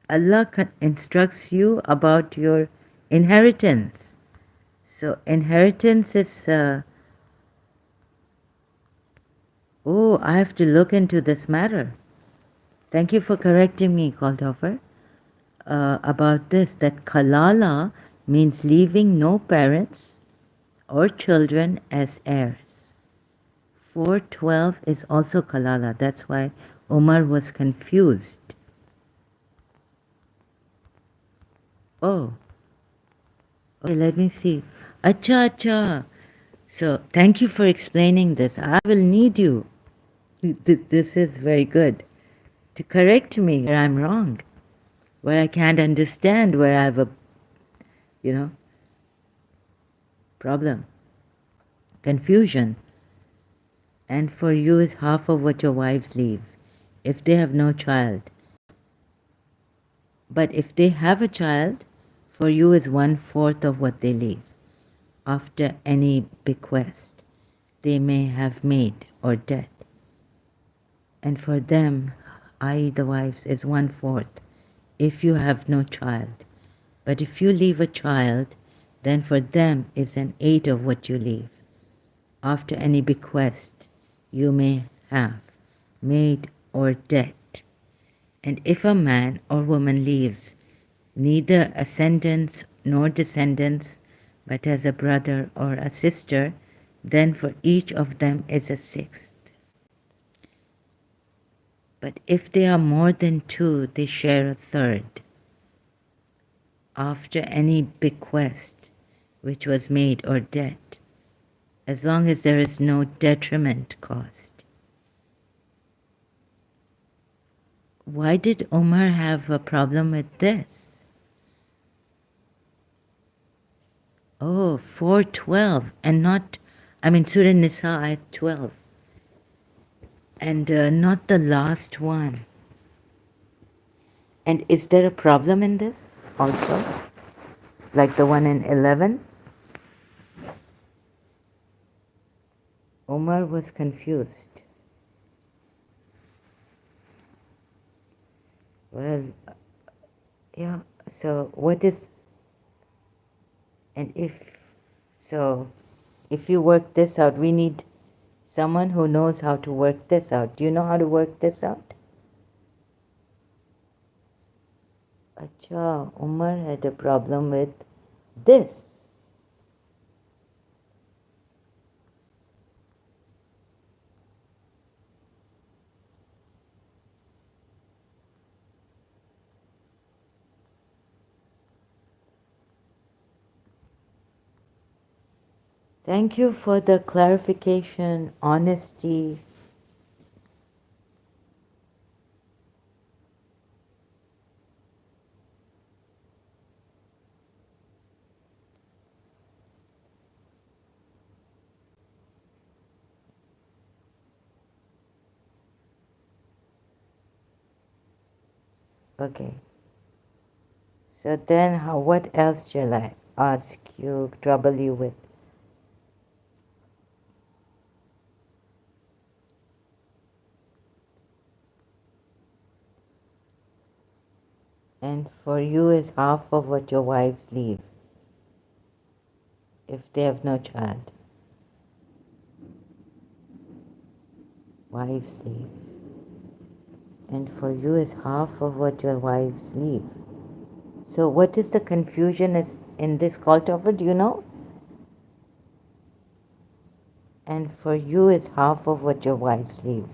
Speaker 1: Allah instructs you about your inheritance. So inheritance is, oh, I have to look into this matter. Thank you for correcting me, Kalthofer, about this, that kalala means leaving no parents or children as heirs. 412 is also kalala. That's why Umar was confused. Oh, okay, let me see. Acha, acha. So, thank you for explaining this. I will need you. This is very good. To correct me where I'm wrong, where I can't understand, where I have a, problem, confusion. And for you is half of what your wives leave, if they have no child. But if they have a child, for you is 1/4 of what they leave, after any bequest they may have made or debt. And for them, i.e. the wives, is 1/4 if you have no child. But if you leave a child, then for them is an 8 of what you leave, after any bequest you may have made or debt. And if a man or woman leaves neither ascendants nor descendants, but as a brother or a sister, then for each of them is a 1/6. But if they are more than 2, they share a 1/3, after any bequest which was made or debt, as long as there is no detriment caused. Why did Omar have a problem with this? Oh, 412, and not, Surah Nisa ayat 12, and not the last one. And is there a problem in this also? Like the one in 11? Omar was confused. Well, yeah, so what is, and if you work this out, we need someone who knows how to work this out. Do you know how to work this out? Acha, Umar had a problem with this. Thank you for the clarification, honesty. Okay. So then what else shall I ask you, trouble you with? And for you is half of what your wives leave, if they have no child. Wives leave. And for you is half of what your wives leave. So what is the confusion in this call to offer? Do you know? And for you is half of what your wives leave,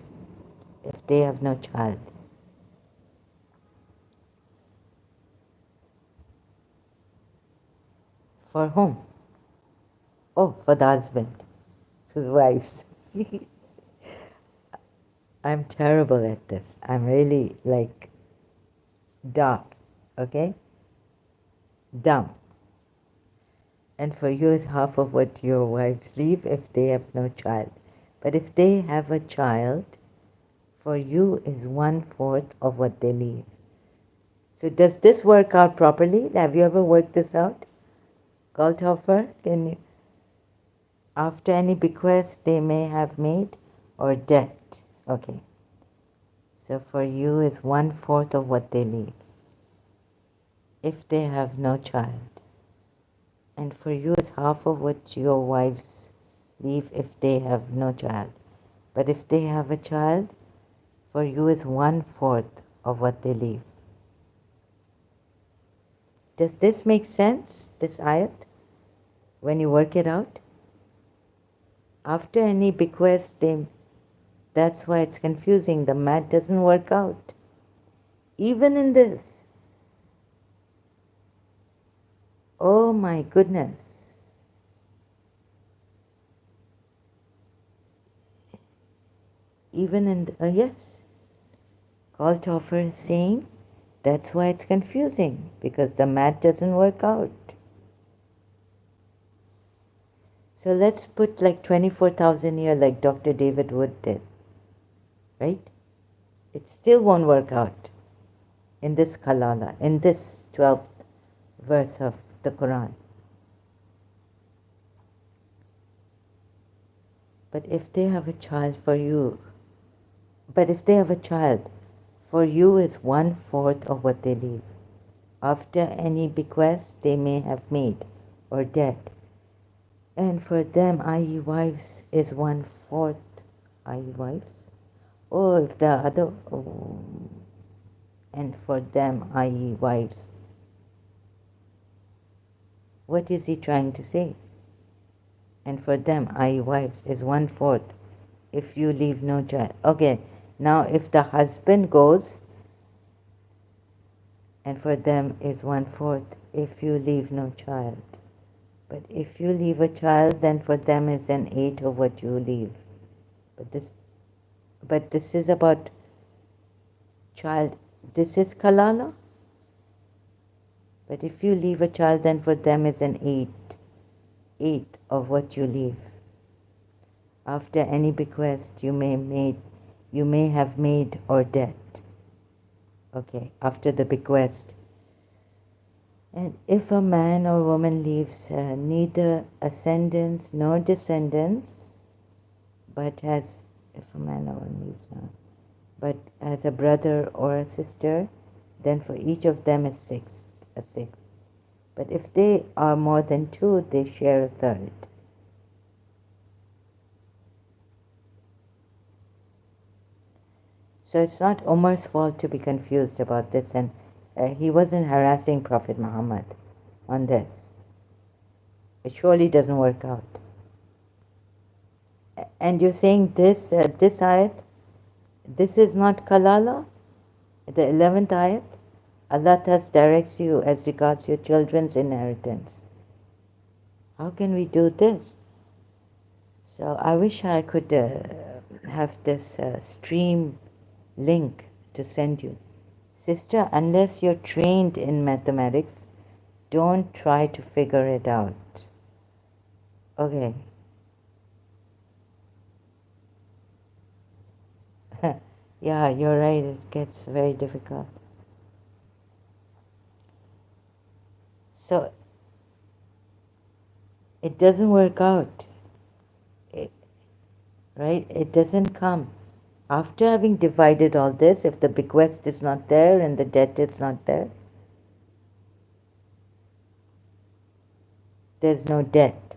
Speaker 1: if they have no child. For whom? Oh, for the husband, his wives. I'm terrible at this. I'm really like daft, okay? Dumb. And for you is half of what your wives leave if they have no child. But if they have a child, for you is 1/4 of what they leave. So does this work out properly? Have you ever worked this out? Goldhofer, can you, after any bequest they may have made or debt? Okay. So for you is 1/4 of what they leave if they have no child. And for you is half of what your wives leave if they have no child. But if they have a child, for you is 1/4 of what they leave. Does this make sense, this ayat, when you work it out? After any bequest, that's why it's confusing. The math doesn't work out. Even in this. Oh my goodness. Even in, yes. Goldhofer is saying that's why it's confusing, because the math doesn't work out. So let's put like 24,000 here like Dr. David Wood did, right? It still won't work out in this kalala, in this 12th verse of the Quran. But if they have a child for you, but if they have a child, for you is 1/4 of what they leave, after any bequest they may have made, or debt. And for them, i.e. wives, is 1/4, i.e. wives. Oh, if the other, oh, and for them, i.e. wives. What is he trying to say? And for them, i.e. wives, is 1/4 if you leave no child. Okay, now if the husband goes, and for them is 1/4 if you leave no child. But if you leave a child, then for them is an 8 of what you leave. But this is about child. This is kalala. But if you leave a child, then for them is an 8 of what you leave. After any bequest you may have made or debt. Okay, after the bequest. And if a man or woman leaves neither ascendants nor descendants, but has, if a man or woman leaves but has a brother or a sister, then for each of them is a sixth. But if they are more than 2, they share a third. So it's not Umar's fault to be confused about this, and he wasn't harassing Prophet Muhammad on this. It surely doesn't work out. And you're saying this ayat, this is not kalala, the 11th ayat? Allah thus directs you as regards your children's inheritance. How can we do this? So I wish I could have this stream link to send you. Sister, unless you're trained in mathematics, don't try to figure it out. Okay. Yeah, you're right, it gets very difficult. So, it doesn't work out, right? It doesn't come. After having divided all this, if the bequest is not there and the debt is not there, there's no debt.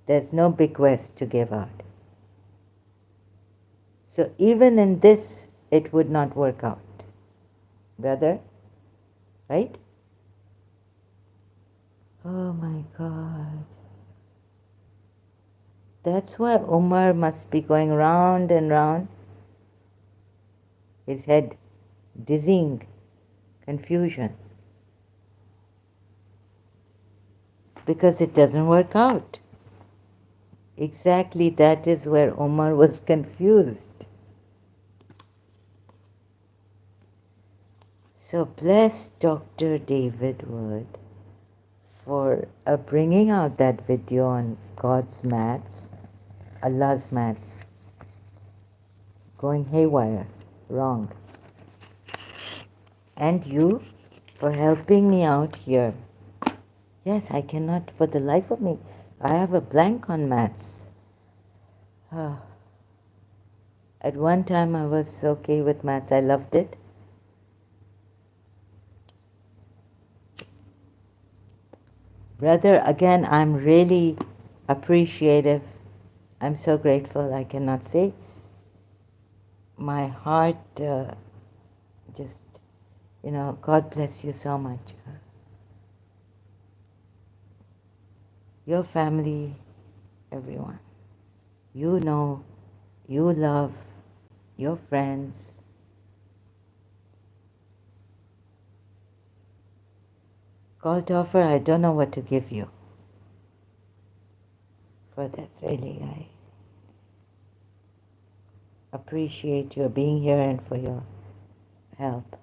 Speaker 1: There's no bequest to give out. So even in this, it would not work out. Brother? Right? Oh my God. That's why Umar must be going round and round, his head dizzying, confusion. because it doesn't work out. Exactly, that is where Omar was confused. So bless Dr. David Wood for bringing out that video on God's mats, Allah's mats, going haywire, wrong. And you for helping me out here. Yes, I cannot, for the life of me, I have a blank on maths. At one time I was okay with maths, I loved it. Brother, again, I'm really appreciative. I'm so grateful, I cannot say. My heart just, God bless you so much. Your family, everyone. You know, you love your friends. Called offer, I don't know what to give you for this, really. I appreciate your being here and for your help.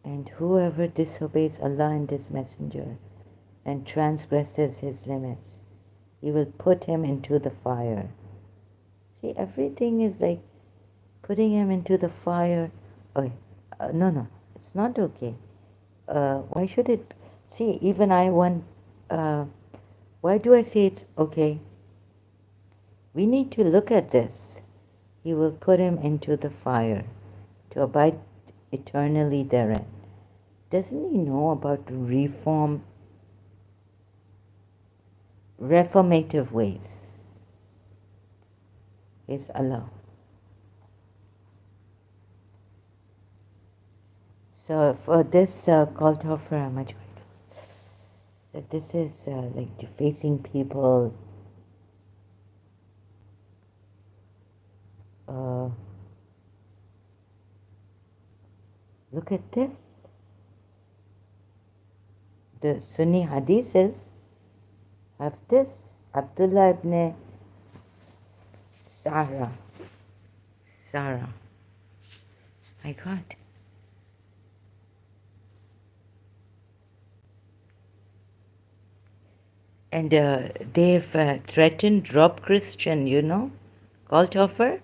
Speaker 1: And whoever disobeys Allah and His Messenger and transgresses His limits, He will put him into the fire. See, everything is like putting him into the fire. Oh, no, it's not okay. Why should it? See, even I want. Why do I say it's okay? We need to look at this. He will put him into the fire to abide eternally therein. Doesn't he know about reformative ways? Is Allah. So for this call to offer, I'm much grateful. That this is like defacing people. Look at this. The Sunni hadiths have this. Abdullah ibn Sarah. My God. And they've threatened Rob Christian, cult offer.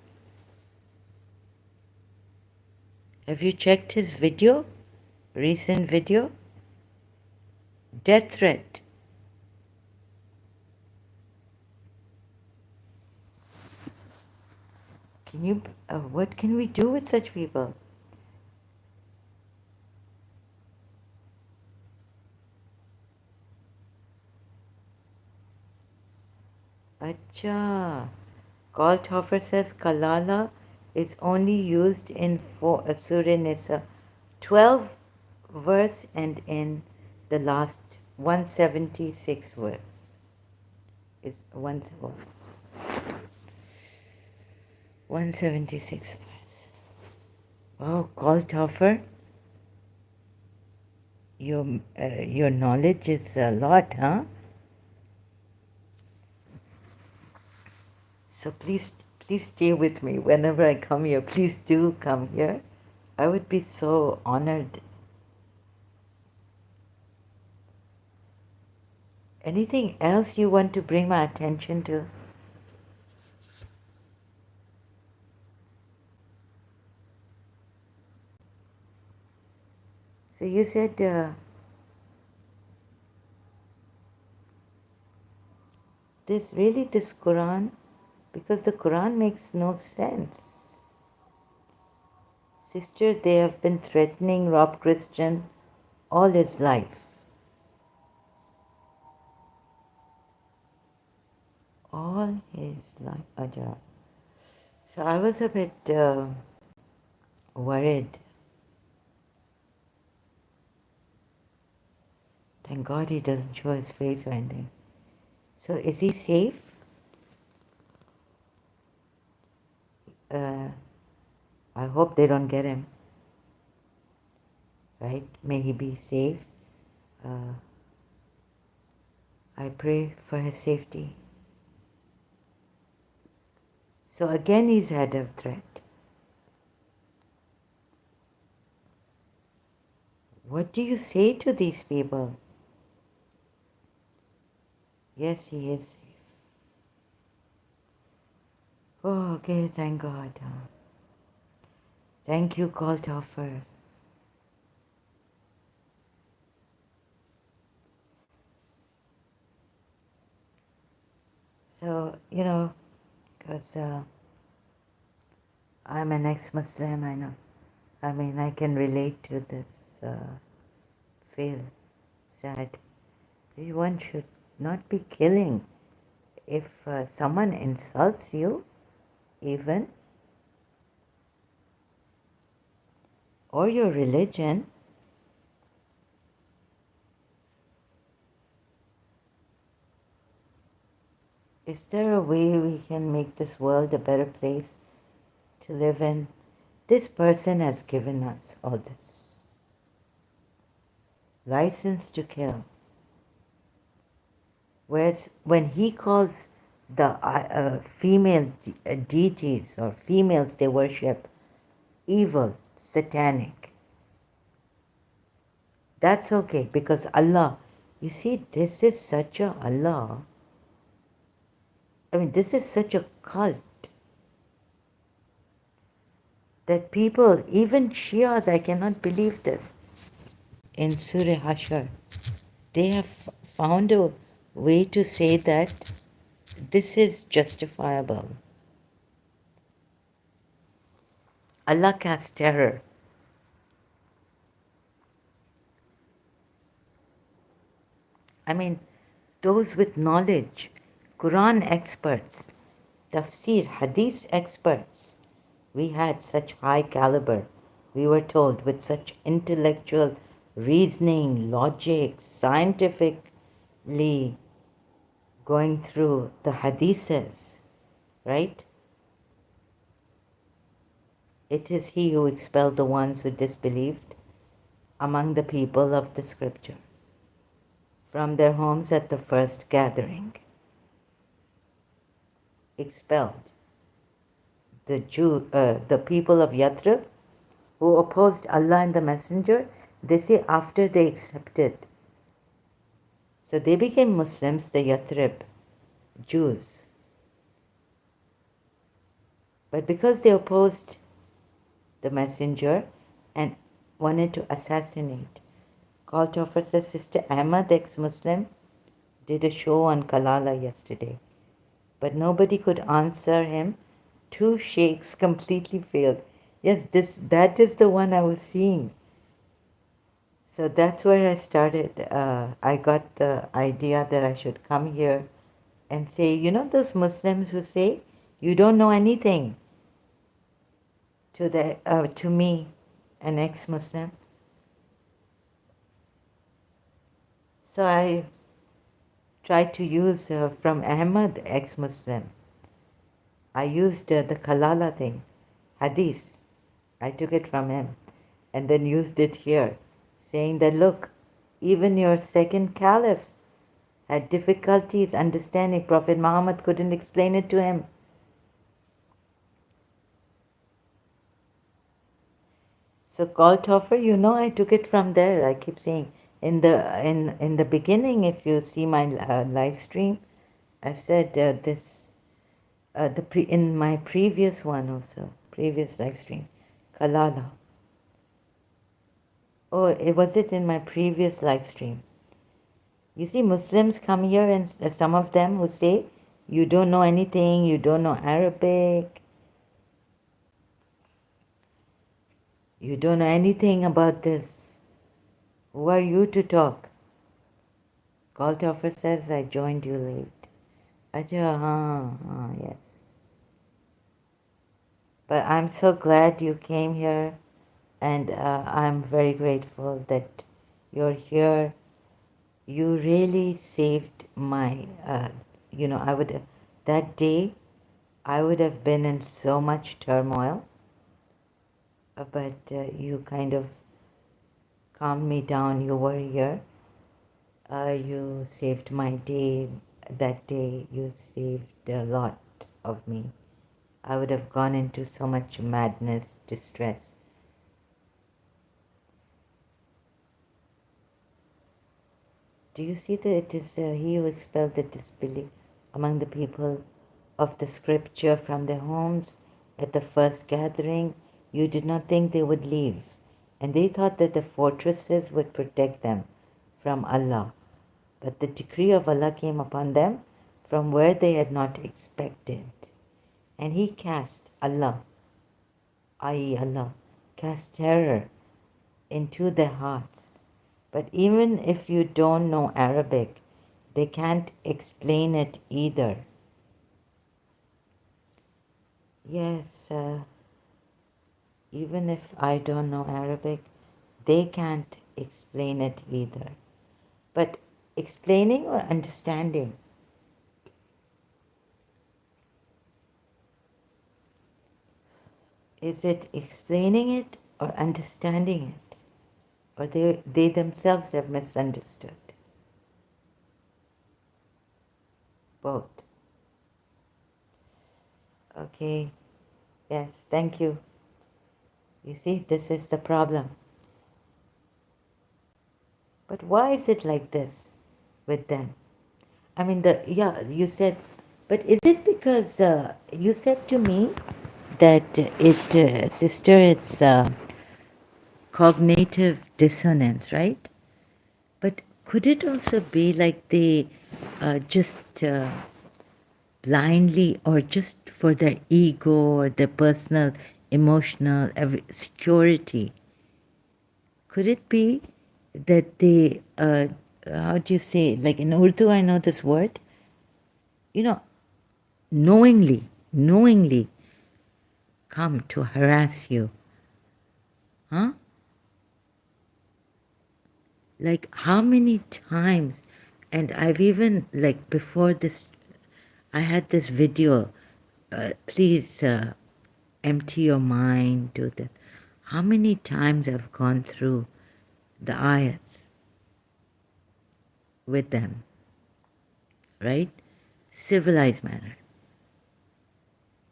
Speaker 1: Have you checked his video? Recent video? Death threat. What can we do with such people? Acha. Galt Hoffer says Kalala is only used in Surah Nisa 12 verse and in the last 176 verse. Is 176 verse. Oh, Galt Hoffer, your knowledge is a lot, huh? So please stay with me whenever I come here. Please do come here. I would be so honored. Anything else you want to bring my attention to? So you said this Quran, because the Quran makes no sense. Sister, they have been threatening Rob Christian all his life. All his life. Ajah. So I was a bit worried. Thank God he doesn't show his face or anything. So is he safe? I hope they don't get him. right? May he be safe. Uh, I pray for his safety. So again, he's had a threat. What do you say to these people? Yes, he is safe. Oh, okay, thank God. Thank you, Kaltoffer. So, because I'm an ex-Muslim, I know. I mean, I can relate to this feel sad. One should not be killing. If someone insults you, even, or your religion, is there a way we can make this world a better place to live in? This person has given us all this license to kill. Whereas when he calls the female deities or females they worship evil, satanic, that's okay because Allah, you see, this is such a Allah. I mean, this is such a cult that people, even Shias, I cannot believe this, in Surah Hashar, they have found a way to say that this is justifiable. Allah casts terror. I mean, those with knowledge, Quran experts, Tafsir, Hadith experts, we had such high caliber, we were told, with such intellectual reasoning, logic, scientifically going through the Hadiths, right? It is he who expelled the ones who disbelieved among the people of the scripture from their homes at the first gathering. Expelled the people of Yathrib who opposed Allah and the Messenger. They say after they accepted. So they became Muslims, the Yathrib Jews. But because they opposed the Messenger and wanted to assassinate, called to offer their sister Ahmad, ex-Muslim, did a show on Kalala yesterday. But nobody could answer him. Two sheikhs completely failed. Yes, that is the one I was seeing. So that's where I started. I got the idea that I should come here and say, those Muslims who say, you don't know anything, to me, an ex-Muslim. So I tried to use from Ahmad, ex-Muslim. I used the Kalala thing, Hadith. I took it from him and then used it here, saying that, look, even your second caliph had difficulties understanding. Prophet Muhammad couldn't explain it to him. So Kaltoffer, I took it from there. I keep saying in the beginning, if you see my live stream, I've said this in my previous one also, previous live stream, Kalala. Oh, was it in my previous live stream? You see, Muslims come here and some of them who say, you don't know anything, you don't know Arabic, you don't know anything about this. Who are you to talk? Kaltoffer says, I joined you late. Acha, yes. But I'm so glad you came here, and I'm very grateful that you're here. You really saved my, I would, that day, I would have been in so much turmoil, but you kind of calmed me down. You were here. You saved my day. That day, you saved a lot of me. I would have gone into so much madness, distress. Do you see that it is he who expelled the disbelief among the people of the scripture from their homes at the first gathering? You did not think they would leave, and they thought that the fortresses would protect them from Allah. But the decree of Allah came upon them from where they had not expected. And He cast, Allah, i.e., Allah, cast terror into their hearts. But even if you don't know Arabic, they can't explain it either. Yes, even if I don't know Arabic, they can't explain it either. But explaining or understanding? Is it explaining it or understanding it? Or they themselves have misunderstood? Both. Okay. Yes, thank you. You see, this is the problem. But why is it like this with them? I mean, you said, but is it because you said to me that sister, it's cognitive dissonance, right? But could it also be like they just blindly, or just for their ego or their personal, emotional security? Could it be that they, how do you say, like in Urdu, I know this word, knowingly come to harass you? Huh? Like how many times, and I've even, like before this, I had this video, please empty your mind, do this. How many times I've gone through the ayats with them, right? Civilized manner.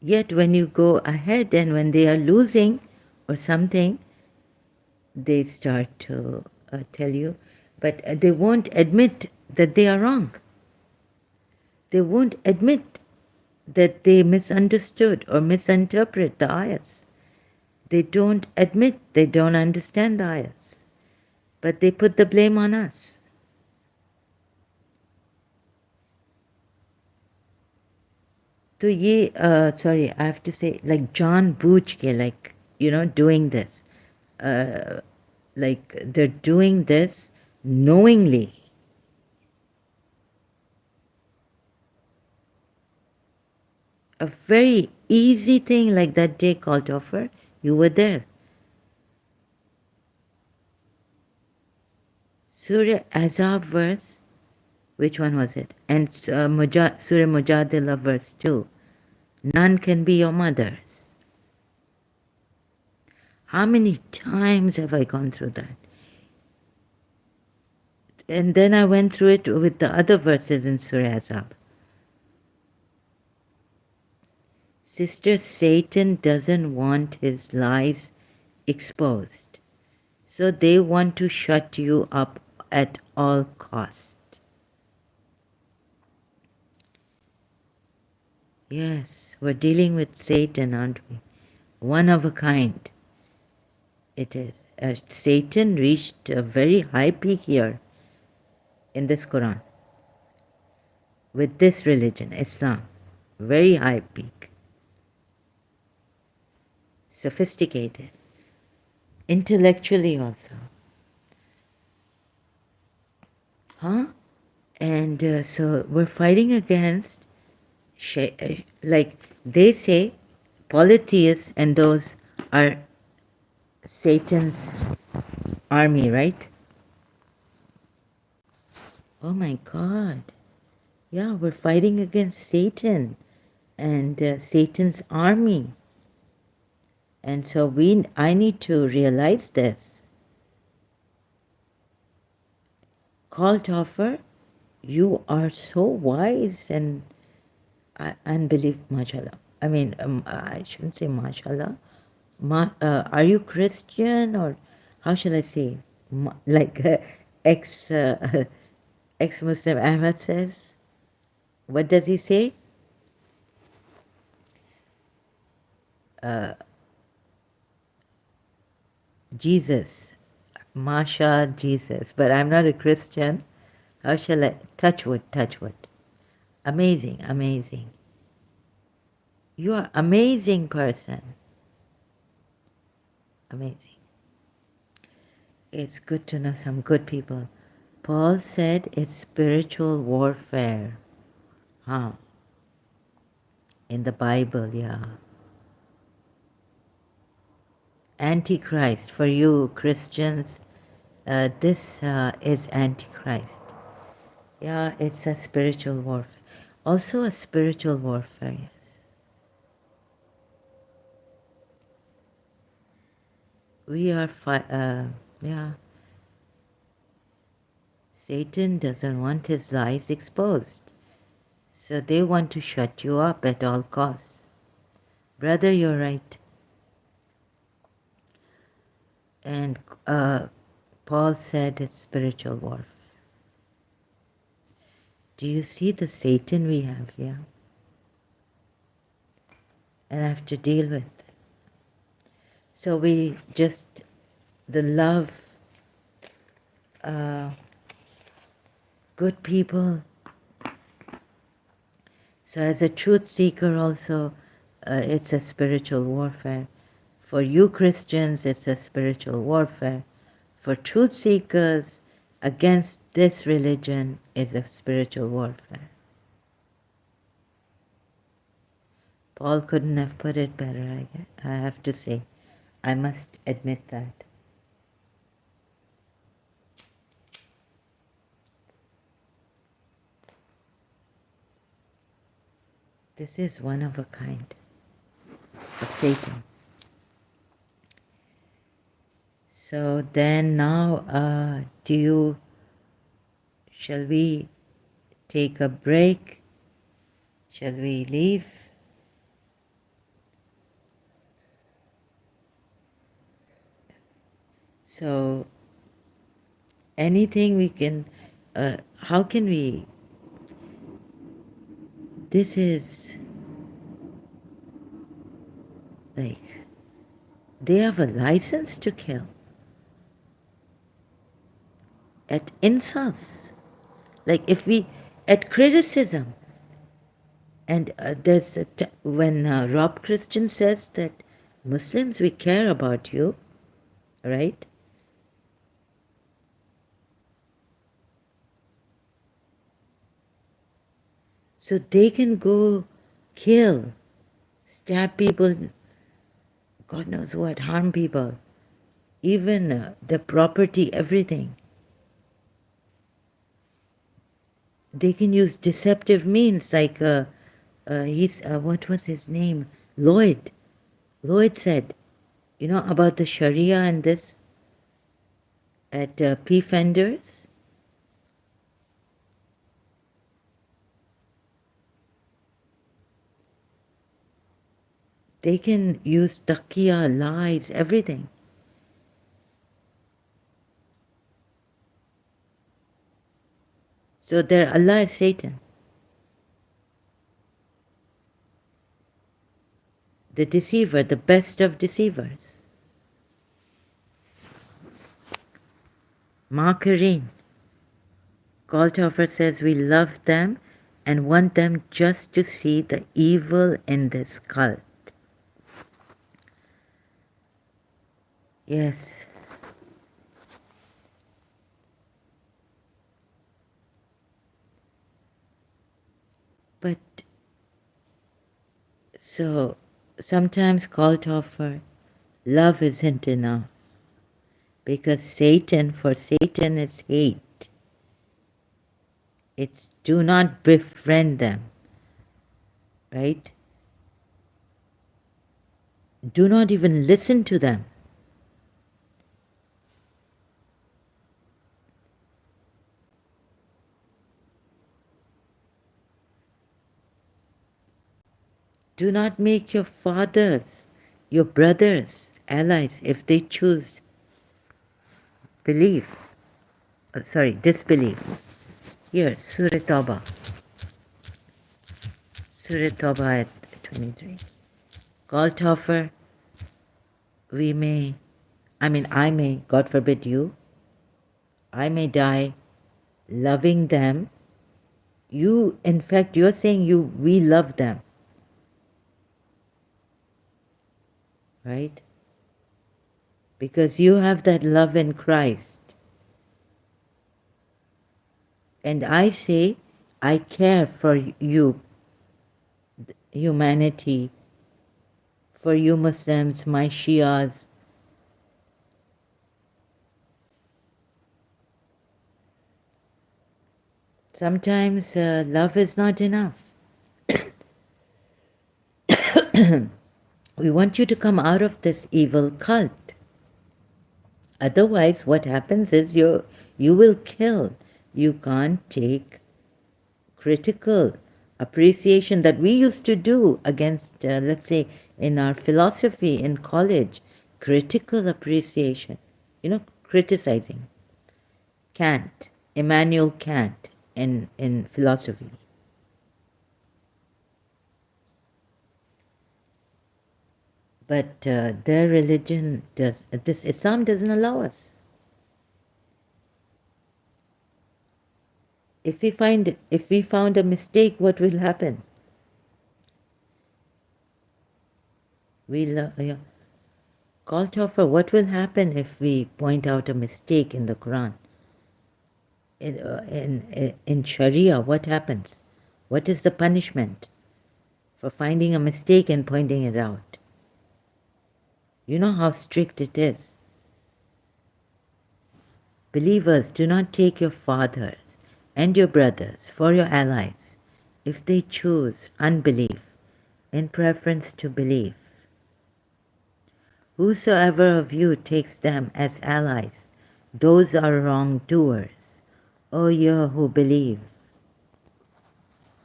Speaker 1: Yet when you go ahead and when they are losing or something, they start to tell you, but they won't admit that they are wrong. They won't admit that they misunderstood or misinterpret the ayats. They don't admit they don't understand the ayats, but they put the blame on us. So sorry, I have to say, like John Boochke, like, doing this. Like they're doing this knowingly. A very easy thing like that day called offer, you were there. Surah Azab verse, which one was it? And Surah Mujadila verse 2. None can be your mothers. How many times have I gone through that? And then I went through it with the other verses in Surah Azab. Sister, Satan doesn't want his lies exposed. So they want to shut you up at all cost. Yes, we're dealing with Satan, aren't we? One of a kind. It is. Satan reached a very high peak here in this Quran with this religion, Islam. Very high peak. Sophisticated. Intellectually also. Huh? And so we're fighting against, like they say, polytheists, and those are Satan's army, right? Oh my God. Yeah, we're fighting against Satan and Satan's army. And so I need to realize this. cult offer, you are so wise and unbelievable, mashallah. I mean, I shouldn't say mashallah. Are you Christian, or how shall I say? Like ex ex-Muslim Ahmed says. What does he say? Jesus. Masha Jesus. But I'm not a Christian. How shall I? Touch wood, touch wood. Amazing, amazing. You are amazing person. Amazing. It's good to know some good people. Paul said it's spiritual warfare. Huh. In the Bible, yeah. Antichrist, for you Christians, this is Antichrist. Yeah, it's a spiritual warfare. Also a spiritual warfare, yes. We are, yeah. Satan doesn't want his lies exposed. So they want to shut you up at all costs. Brother, you're right. And Paul said it's spiritual warfare. Do you see the Satan we have here? And have to deal with. So we just, the love, good people. So as a truth seeker also, it's a spiritual warfare. For you Christians, it's a spiritual warfare. For truth seekers, against this religion is a spiritual warfare. Paul couldn't have put it better, I have to say. I must admit that. This is one of a kind of Satan. So then now, shall we take a break? Shall we leave? So anything we can, how can we, this is like, they have a license to kill. At insults, like if we, at criticism, and there's when Rob Christian says that Muslims, we care about you, right? So they can go kill, stab people, God knows what, harm people, even the property, everything. They can use deceptive means, like what was his name? Lloyd. Lloyd said, you know, about the Sharia and this at P. Fenders. They can use taqiyya, lies, everything. So their Allah is Satan. The deceiver, the best of deceivers. Makarin. Goldhofer says we love them and want them just to see the evil in this cult. Yes. But so sometimes Goldhofer, love isn't enough. Because for Satan is hate. It's do not befriend them, right? Do not even listen to them. Do not make your fathers, your brothers, allies if they choose disbelief. Here, Surah Tawbah. Surah Tawbah at 23. Call offer, I may, God forbid you, I may die loving them. In fact, you're saying we love them, right? Because you have that love in Christ. And I say, I care for you, humanity, for you Muslims, my Shias. Sometimes love is not enough. We want you to come out of this evil cult. Otherwise, what happens is you will kill. You can't take critical appreciation that we used to do against, let's say, in our philosophy in college, critical appreciation, criticizing. Kant, Immanuel Kant in philosophy. But their religion Islam doesn't allow us. If we found a mistake, what will happen? Call to offer, what will happen if we point out a mistake in the Quran? In Sharia, what happens? What is the punishment for finding a mistake and pointing it out? You know how strict it is. Believers, do not take your fathers and your brothers for your allies if they choose unbelief in preference to belief. Whosoever of you takes them as allies, those are wrongdoers. O ye who believe,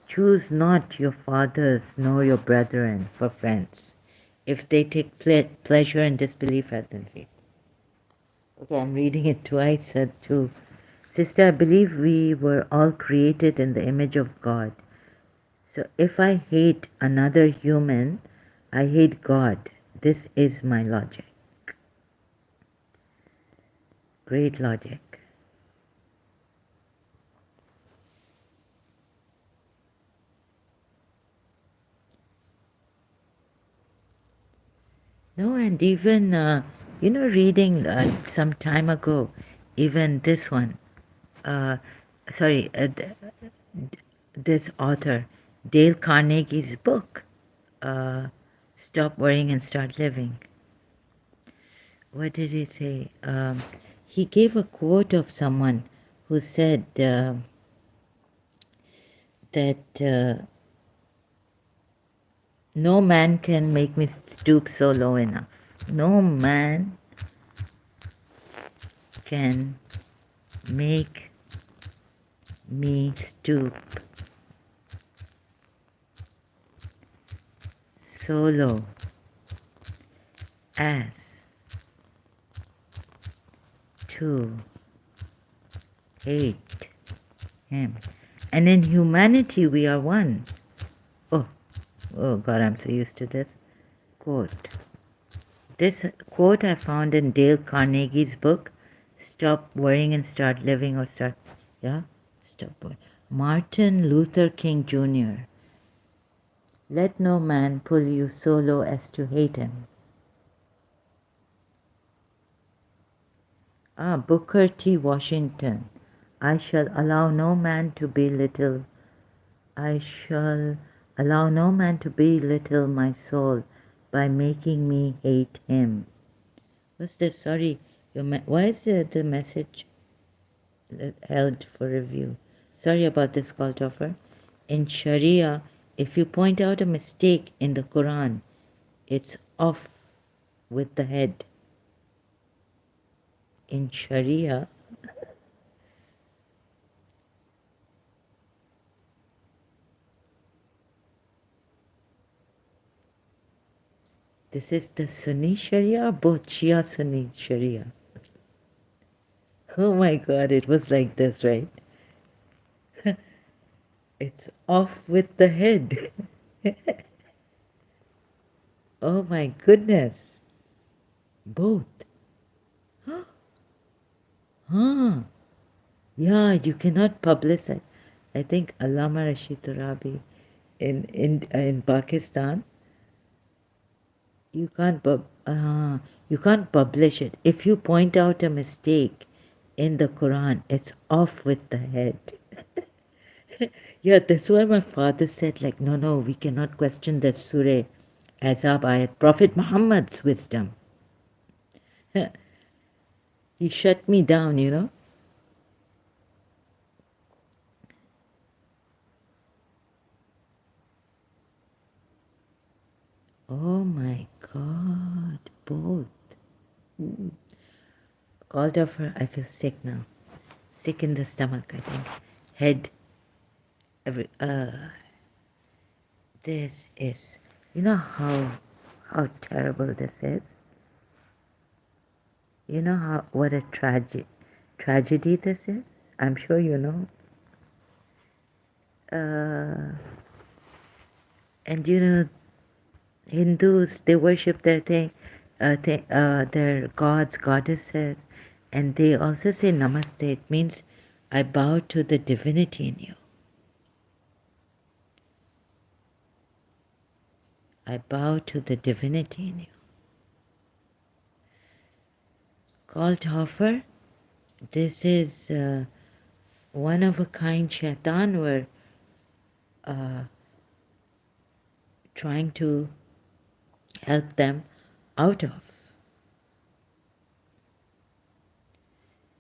Speaker 1: choose not your fathers nor your brethren for friends, if they take pleasure in disbelief rather than faith. Okay, I'm reading it twice too. Sister, I believe we were all created in the image of God. So if I hate another human, I hate God. This is my logic. Great logic. No, and even, reading some time ago, even this one, this author, Dale Carnegie's book, Stop Worrying and Start Living. What did he say? He gave a quote of someone who said that no man can make me stoop so low enough. No man can make me stoop so low as to hate him. And in humanity we are one. Oh God, I'm so used to this quote. This quote I found in Dale Carnegie's book, Stop Worrying and Start Living, or Stop Worrying. Martin Luther King Jr. Let no man pull you so low as to hate him. Booker T. Washington. I shall allow no man to belittle my soul by making me hate him. What's this? Sorry, why is the message held for review? Sorry about this, call offer. In Sharia, if you point out a mistake in the Quran, it's off with the head. In Sharia, This is the Sunni Sharia, both Shia Sunni Sharia. Oh my God, it was like this, right? It's off with the head. Oh my goodness. Both. Huh. Yeah, you cannot publish it. I think Allama Rashid Turabi in Pakistan, you can't you can't publish it. If you point out a mistake in the Quran, it's off with the head. Yeah, that's why my father said, like, no, we cannot question the Surah Azab ayat, Prophet Muhammad's wisdom. He shut me down, you know. Oh my God, both. Called off her, I feel sick now. Sick in the stomach, I think. Head, this is, you know how terrible this is? You know what a tragedy this is? I'm sure you know. And you know, Hindus, they worship their gods, goddesses, and they also say namaste. It means I bow to the divinity in you. I bow to the divinity in you. Called Hoffer, this is one of a kind shaitan we're trying to help them out of.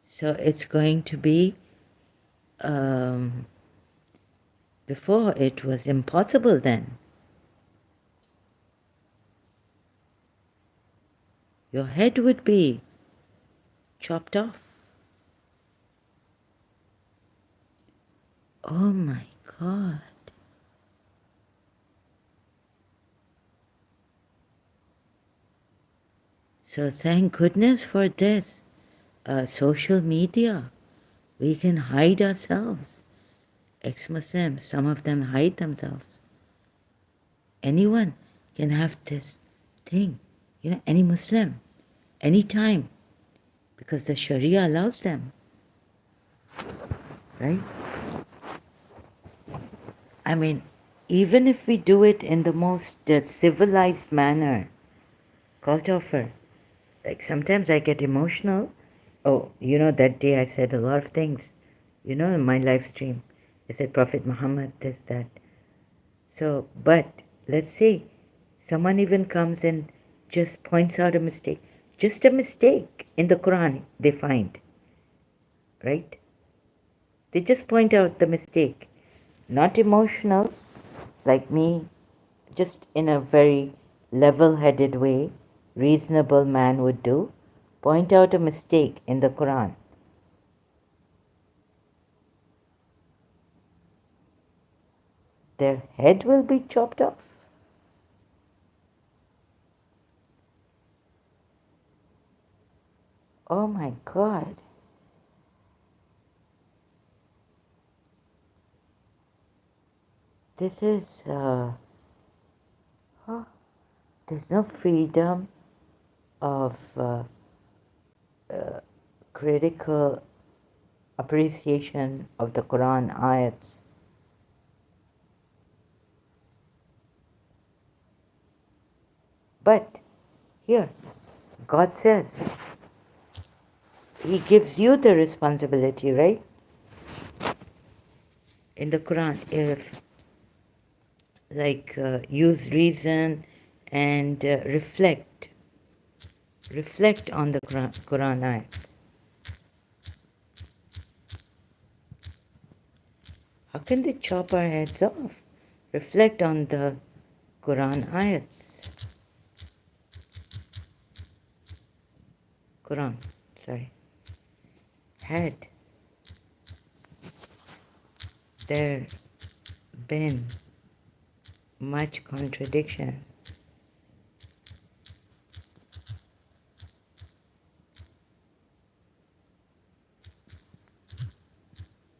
Speaker 1: So it's going to be, before it was impossible then. Your head would be chopped off. Oh my God. So thank goodness for this social media. We can hide ourselves. Ex-Muslims, some of them hide themselves. Anyone can have this thing, you know, any Muslim, anytime, because the Sharia allows them, right? I mean, even if we do it in the most civilized manner, cult offer, like sometimes I get emotional. Oh, you know, that day I said a lot of things, you know, in my live stream. I said Prophet Muhammad, this, that. So, but let's say someone even comes and just points out a mistake. Just a mistake in the Quran they find, right? They just point out the mistake. Not emotional, like me, just in a very level-headed way, reasonable man would do. Point out a mistake in the Quran. Their head will be chopped off. Oh my God. This is, there's no freedom of critical appreciation of the Quran ayats. But here, God says, He gives you the responsibility, right? In the Quran, if like use reason and reflect on the Quran ayats. How can they chop our heads off? Reflect on the Quran ayats. Quran, sorry. Had there been much contradiction,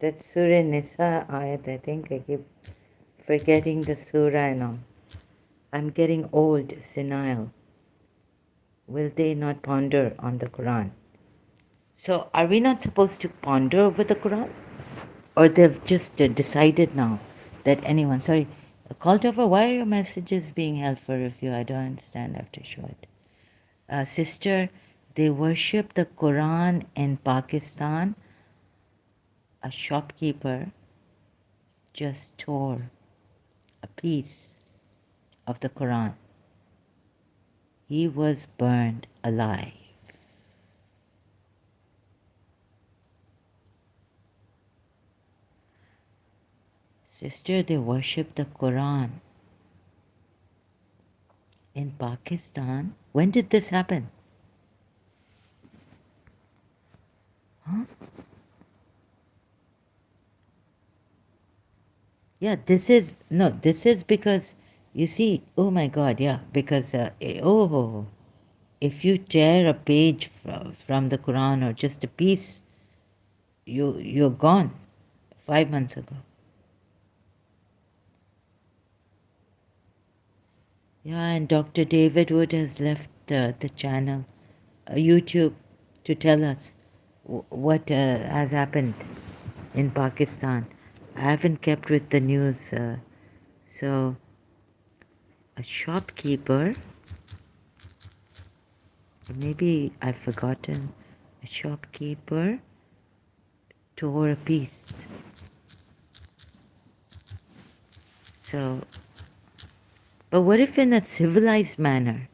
Speaker 1: That's Surah Nisa ayat, I think. I keep forgetting the surah and all. I'm getting old, senile. Will they not ponder on the Quran? So, are we not supposed to ponder over the Quran? Or they've just decided now that anyone, sorry, called over, why are your messages being held for review? I don't understand. I have to show it. Sister, they worship the Quran in Pakistan. A shopkeeper just tore a piece of the Quran. He was burned alive. Sister, they worship the Quran in Pakistan. When did this happen? Huh? Yeah, this is because, you see, oh my God, yeah, because, if you tear a page from the Quran or just a piece, you're gone 5 months ago. Yeah, and Dr. David Wood has left the channel, YouTube, to tell us what has happened in Pakistan. I haven't kept with the news, so a shopkeeper, maybe I've forgotten, a shopkeeper tore a piece. So, but what if in a civilized manner,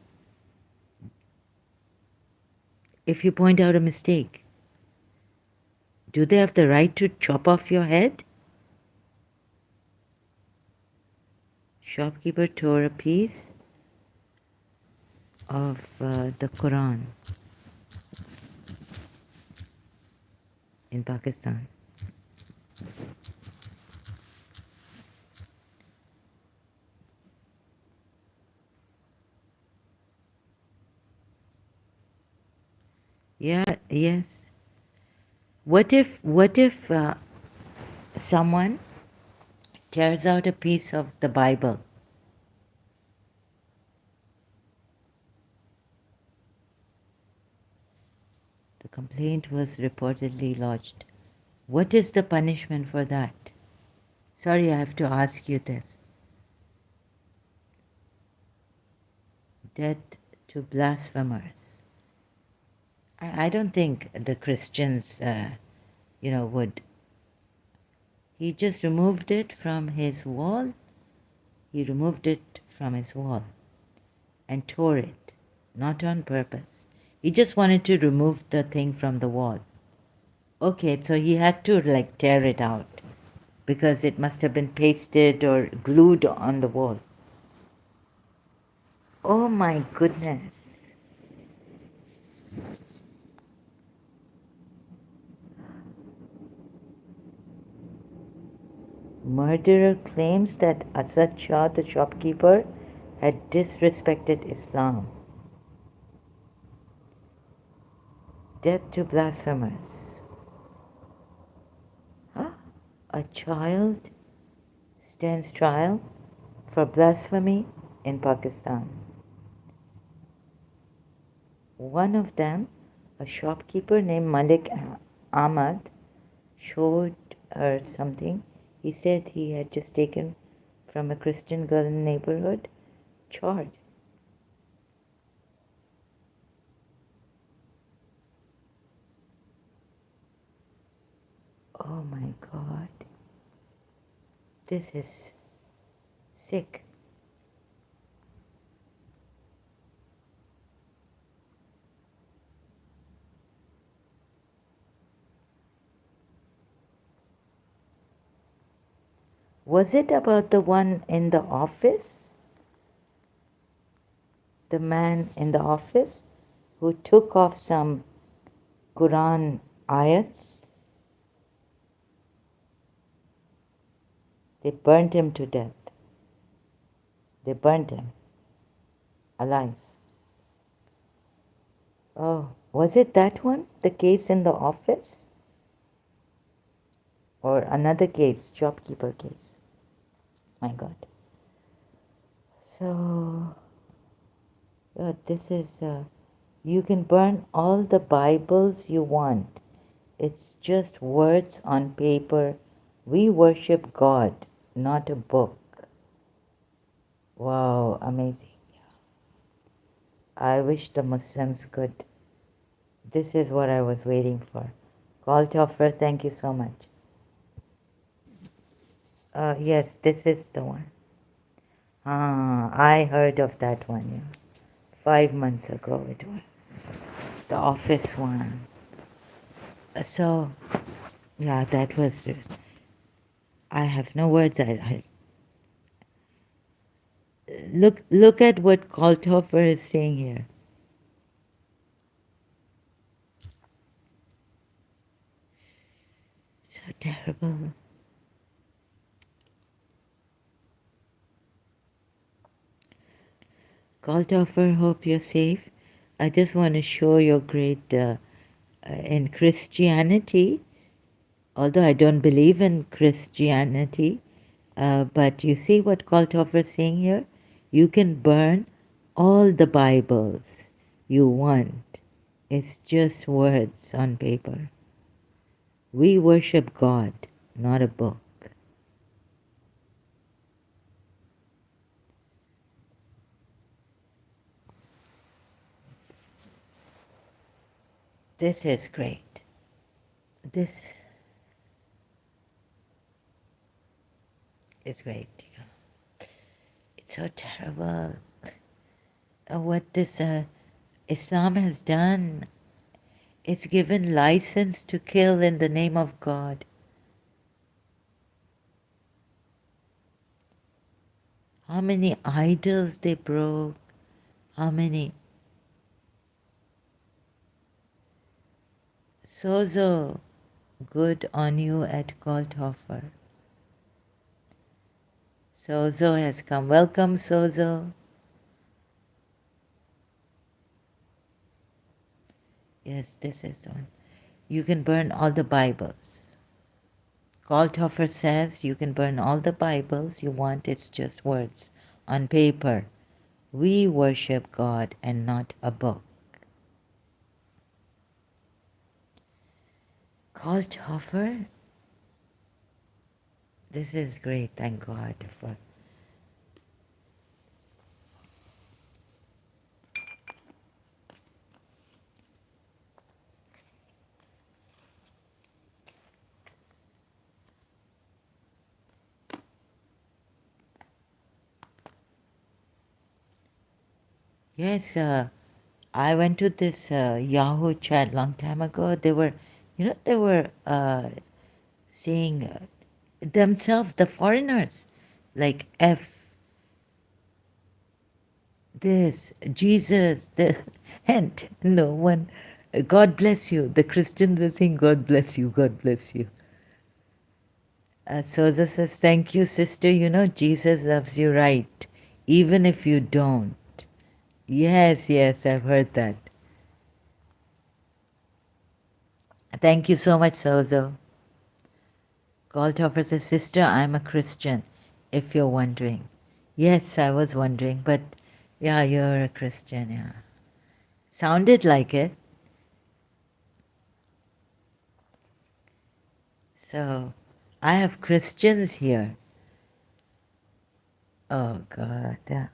Speaker 1: if you point out a mistake, do they have the right to chop off your head? Shopkeeper tore a piece of the Quran in Pakistan. Yeah, yes. What if someone tears out a piece of the Bible? The complaint was reportedly lodged. What is the punishment for that? Sorry, I have to ask you this. Death to blasphemers. I don't think the Christians, would. He just removed it from his wall. He removed it from his wall and tore it, not on purpose. He just wanted to remove the thing from the wall. Okay, so he had to tear it out because it must have been pasted or glued on the wall. Oh my goodness. Murderer claims that Asad Shah, the shopkeeper, had disrespected Islam. Death to blasphemers. Huh? A child stands trial for blasphemy in Pakistan. One of them, a shopkeeper named Malik Ahmad, showed her something. He said he had just taken from a Christian girl in the neighborhood, charged. Oh my God. This is sick. Was it about the one in the office? The man in the office who took off some Quran ayats? They burnt him to death. They burnt him alive. Oh, was it that one? The case in the office? or another case, shopkeeper case. My God. So, this is, you can burn all the Bibles you want. It's just words on paper. We worship God, not a book. Wow, amazing. I wish the Muslims could. This is what I was waiting for. Call Toffer, thank you so much. Yes, this is the one. I heard of that one, yeah. 5 months ago it was. The office one. So, yeah, that was. I have no words. Look at what Kalthofer is saying here. So terrible. Kalthofer, hope you're safe. I just want to show your great in Christianity. Although I don't believe in Christianity, but you see what Kalthofer is saying here? You can burn all the Bibles you want. It's just words on paper. We worship God, not a book. This is great. This is great. It's so terrible what this Islam has done. It's given license to kill in the name of God. How many idols they broke. How many. Sozo, good on you at Goldhofer. Sozo has come. Welcome, Sozo. Yes, this is the one. You can burn all the Bibles. Goldhofer says you can burn all the Bibles you want. It's just words on paper. We worship God and not a book. Goldhofer, this is great. Thank God for. Yes, I went to this Yahoo chat long time ago. They were, they were saying themselves, the foreigners, like F this, Jesus, and no one, God bless you. The Christian will think, God bless you, God bless you. Soza says, thank you, sister. Jesus loves you right, even if you don't. Yes, yes, I've heard that. Thank you so much, Sozo. Goldhofer says, sister, I'm a Christian, if you're wondering. Yes, I was wondering, but yeah, you're a Christian, yeah. Sounded like it. So, I have Christians here. Oh, God. Yeah.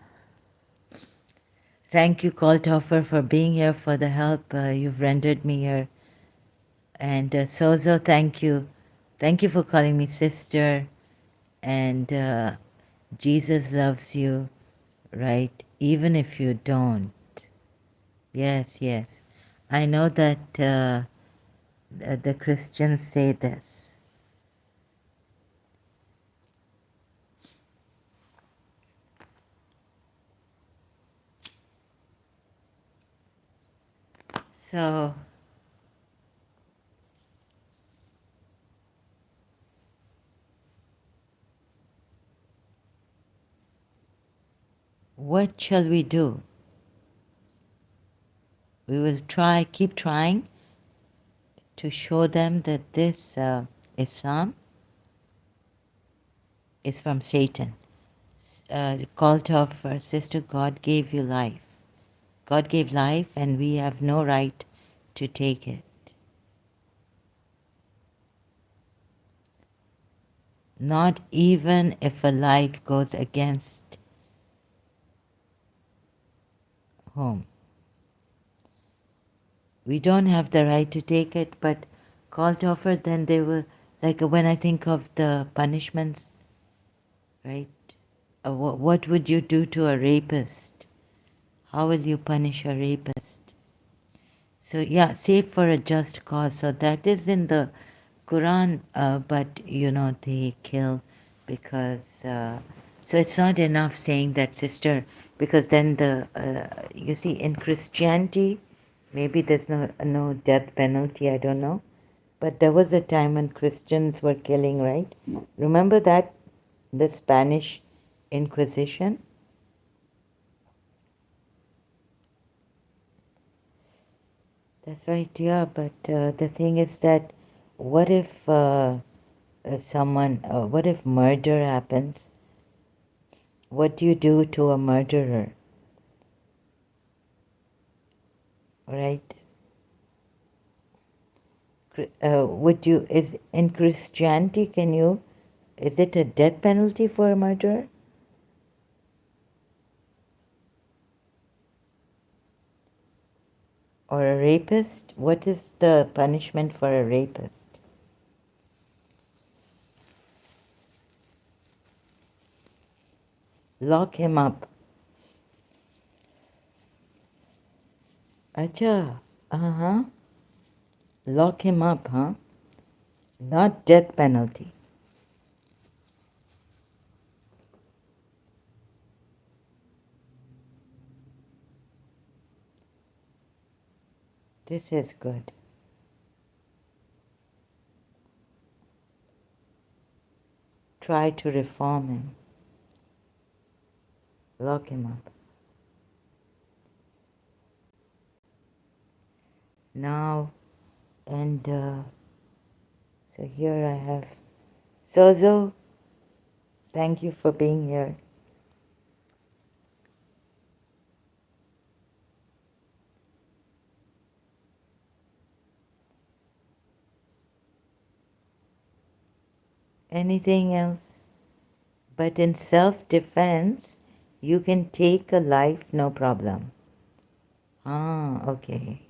Speaker 1: Thank you, Goldhofer, for being here, for the help you've rendered me here. And Sozo, thank you. Thank you for calling me sister. And Jesus loves you, right? Even if you don't. Yes, yes. I know that the Christians say this. So, what shall we do? We will keep trying to show them that this Islam is from Satan. Cult of Sister, God gave you life. God gave life, and we have no right to take it. Not even if a life goes against home. We don't have the right to take it, but cult offer, then they will, like when I think of the punishments, right? What would you do to a rapist? How will you punish a rapist? So yeah, save for a just cause. So that is in the Quran, but they kill because. So it's not enough saying that, sister, because then you see in Christianity, maybe there's no death penalty. I don't know, but there was a time when Christians were killing, right? Remember that, the Spanish Inquisition. That's right, yeah, but the thing is that what if what if murder happens? What do you do to a murderer? Right? In Christianity, is it a death penalty for a murderer? Or a rapist? What is the punishment for a rapist? Lock him up. Acha. Uh-huh. Lock him up, huh? Not death penalty. This is good. Try to reform him. Lock him up. Now, and so here I have Sozo. Thank you for being here. Anything else? But in self-defense, you can take a life, no problem. Ah, okay.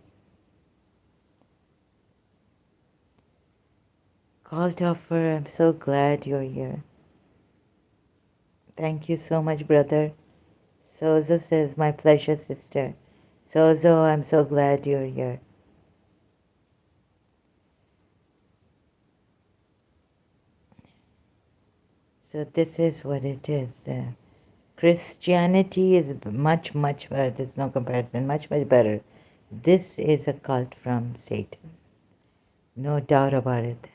Speaker 1: Kaltoffer, I'm so glad you're here. Thank you so much, brother. Sozo says, my pleasure, sister. Sozo, I'm so glad you're here. So this is what it is. Christianity is much, there's no comparison, much better. This is a cult from Satan. No doubt about it.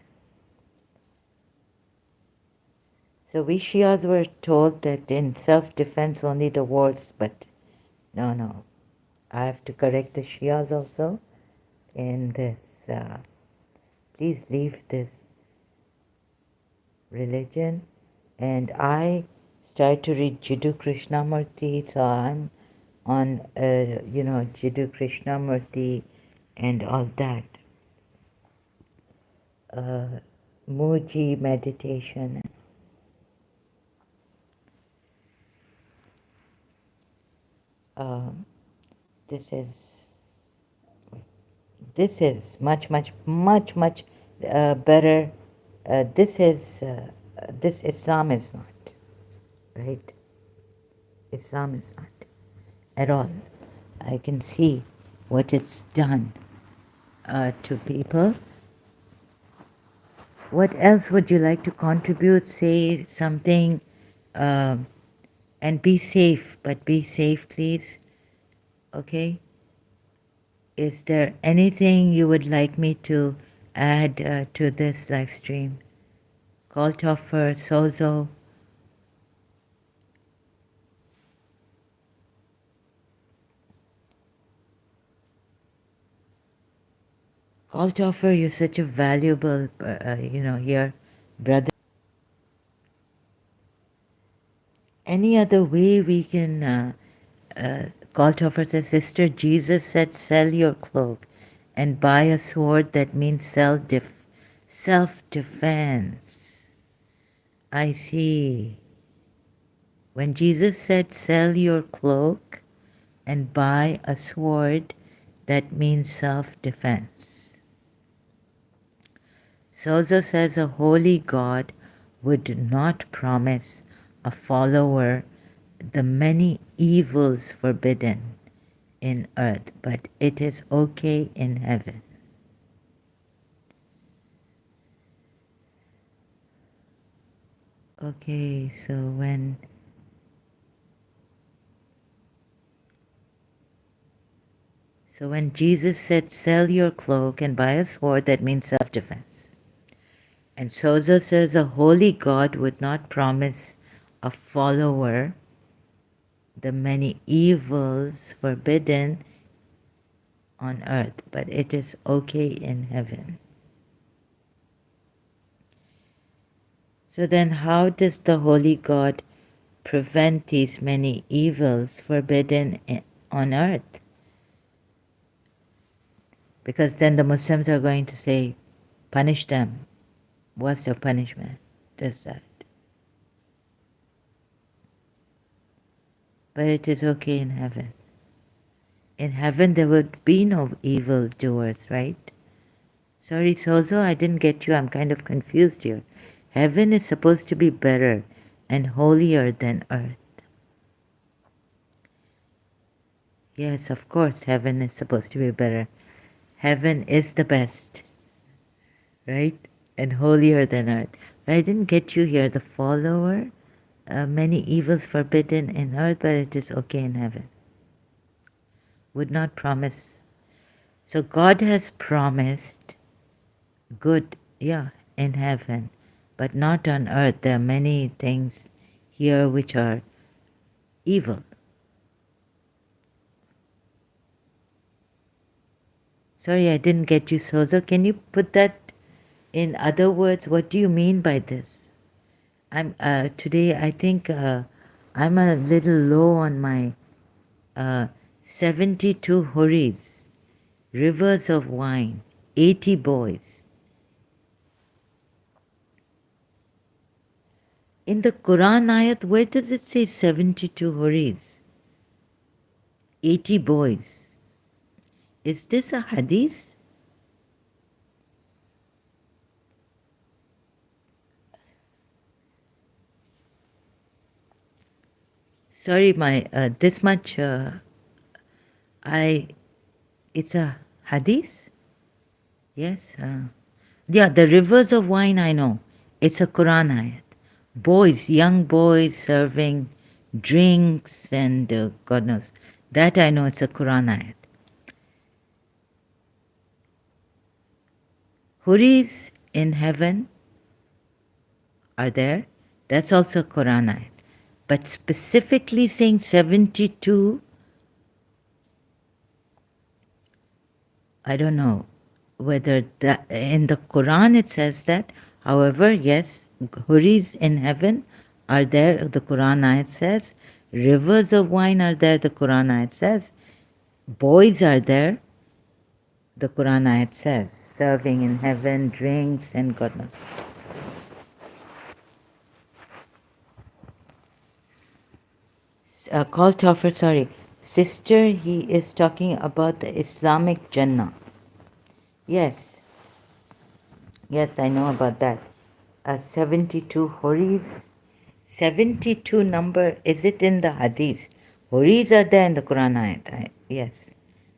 Speaker 1: So we Shias were told that in self-defense only the words, but no. I have to correct the Shias also in this. Please leave this religion. And I started to read Jiddu Krishnamurti, so I'm on, Jiddu Krishnamurti and all that. Muji meditation. This is much better. This Islam is not, right? Islam is not at all. I can see what it's done to people. What else would you like to contribute? Say something, and be safe, but be safe, please. Okay? Is there anything you would like me to add to this live stream? Kaltoffer, Sozo. Kaltoffer, you're such a valuable, here, brother. any other way we can call to offer says, Sister, Jesus said, sell your cloak and buy a sword. That means self-defense. I see. When Jesus said, sell your cloak and buy a sword, that means self-defense. Sozo says a holy God would not promise a follower the many evils forbidden in earth, but it is okay in heaven. Okay, so when Jesus said, sell your cloak and buy a sword, that means self-defense. And Sozo says a holy God would not promise a follower the many evils forbidden on earth, but it is okay in heaven. So then how does the holy God prevent these many evils forbidden on earth? Because then the Muslims are going to say, punish them. What's the punishment? Does that? But it is okay in heaven. In heaven there would be no evil doers, right? Sorry, Sozo, I didn't get you. I'm kind of confused here. Heaven is supposed to be better and holier than earth. Yes, of course, heaven is supposed to be better. Heaven is the best, right? And holier than earth. But I didn't get you here. The follower, many evils forbidden in earth, but it is okay in heaven. Would not promise. So God has promised good, yeah, in heaven, but not on earth. There are many things here which are evil. Sorry, I didn't get you, Sozo. Can you put that in other words? What do you mean by this? I'm today. I think I'm a little low on my 72 huris, rivers of wine, 80 boys. In the Quran ayat, where does it say 72 huris, 80 boys? Is this a hadith? Sorry, my this much. It's a hadith. Yes. Yeah, the rivers of wine. I know. It's a Quran ayat. Boys, young boys serving drinks and God knows. That I know. It's a Quran ayat. Huris in heaven are there. That's also Quran ayat. But specifically saying 72, I don't know whether that in the Quran it says that. However, yes, huris in heaven are there, the Quran ayat says. Rivers of wine are there, the Quran ayat says. Boys are there, the Quran ayat says. Serving in heaven, drinks and God knows. Call to offer, sorry. Sister, he is talking about the Islamic Jannah. Yes. Yes, I know about that. 72 huris. 72 number, is it in the hadith? Huris are there in the Quran ayat. Yes.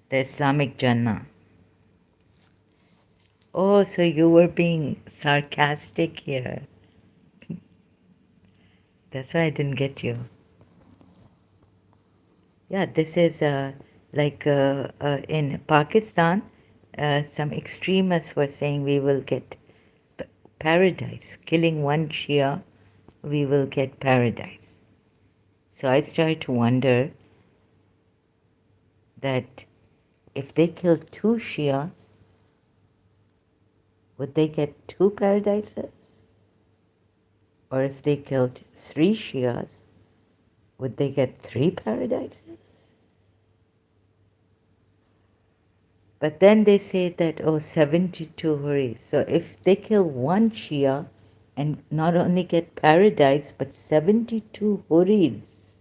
Speaker 1: The Islamic Jannah. Oh, so you were being sarcastic here. That's why I didn't get you. Yeah, this is in Pakistan, some extremists were saying we will get paradise. Killing one Shia, we will get paradise. So I started to wonder that if they kill two Shias, would they get two paradises? Or if they killed three Shias, Would they get 3 paradises? But then they say that, 72 huris. So if they kill one Shia and not only get paradise, but 72 huris,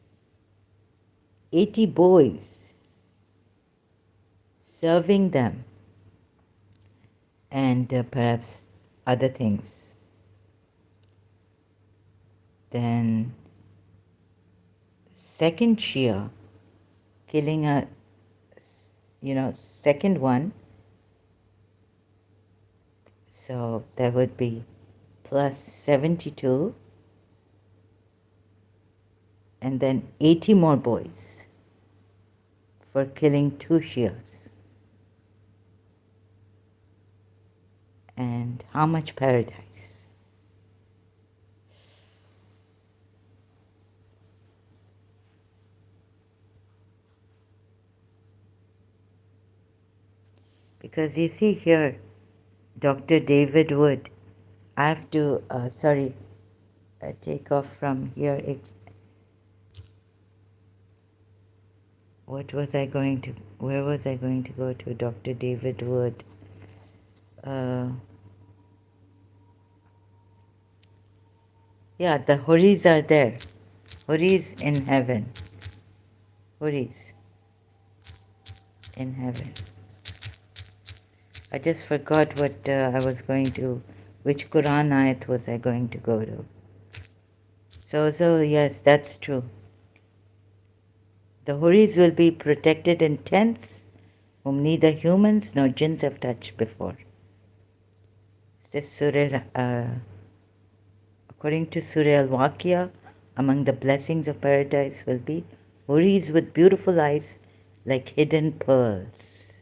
Speaker 1: 80 boys, serving them, and perhaps other things, then second Shia killing a second one, so that would be plus 72, and then 80 more boys for killing 2 Shias. And how much paradise? Because you see here, Dr. David Wood, I have to, take off from here. Where was I going to go to? Dr. David Wood. Yeah, the Huris are there. Huris in heaven. Huris in heaven. I just forgot what I was going to, which Quran ayat was I going to go to. So yes, that's true. The Huris will be protected in tents whom neither humans nor jinns have touched before. This surah, according to Surah Al-Waqiyah, among the blessings of paradise will be Huris with beautiful eyes like hidden pearls.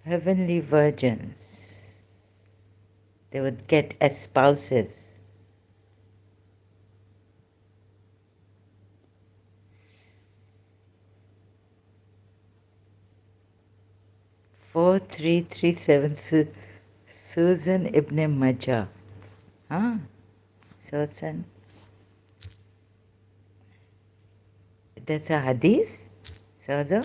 Speaker 1: Heavenly virgins, they would get as spouses. Four three three seven Susan Ibn Majah. Susan. That's a hadith? Susan?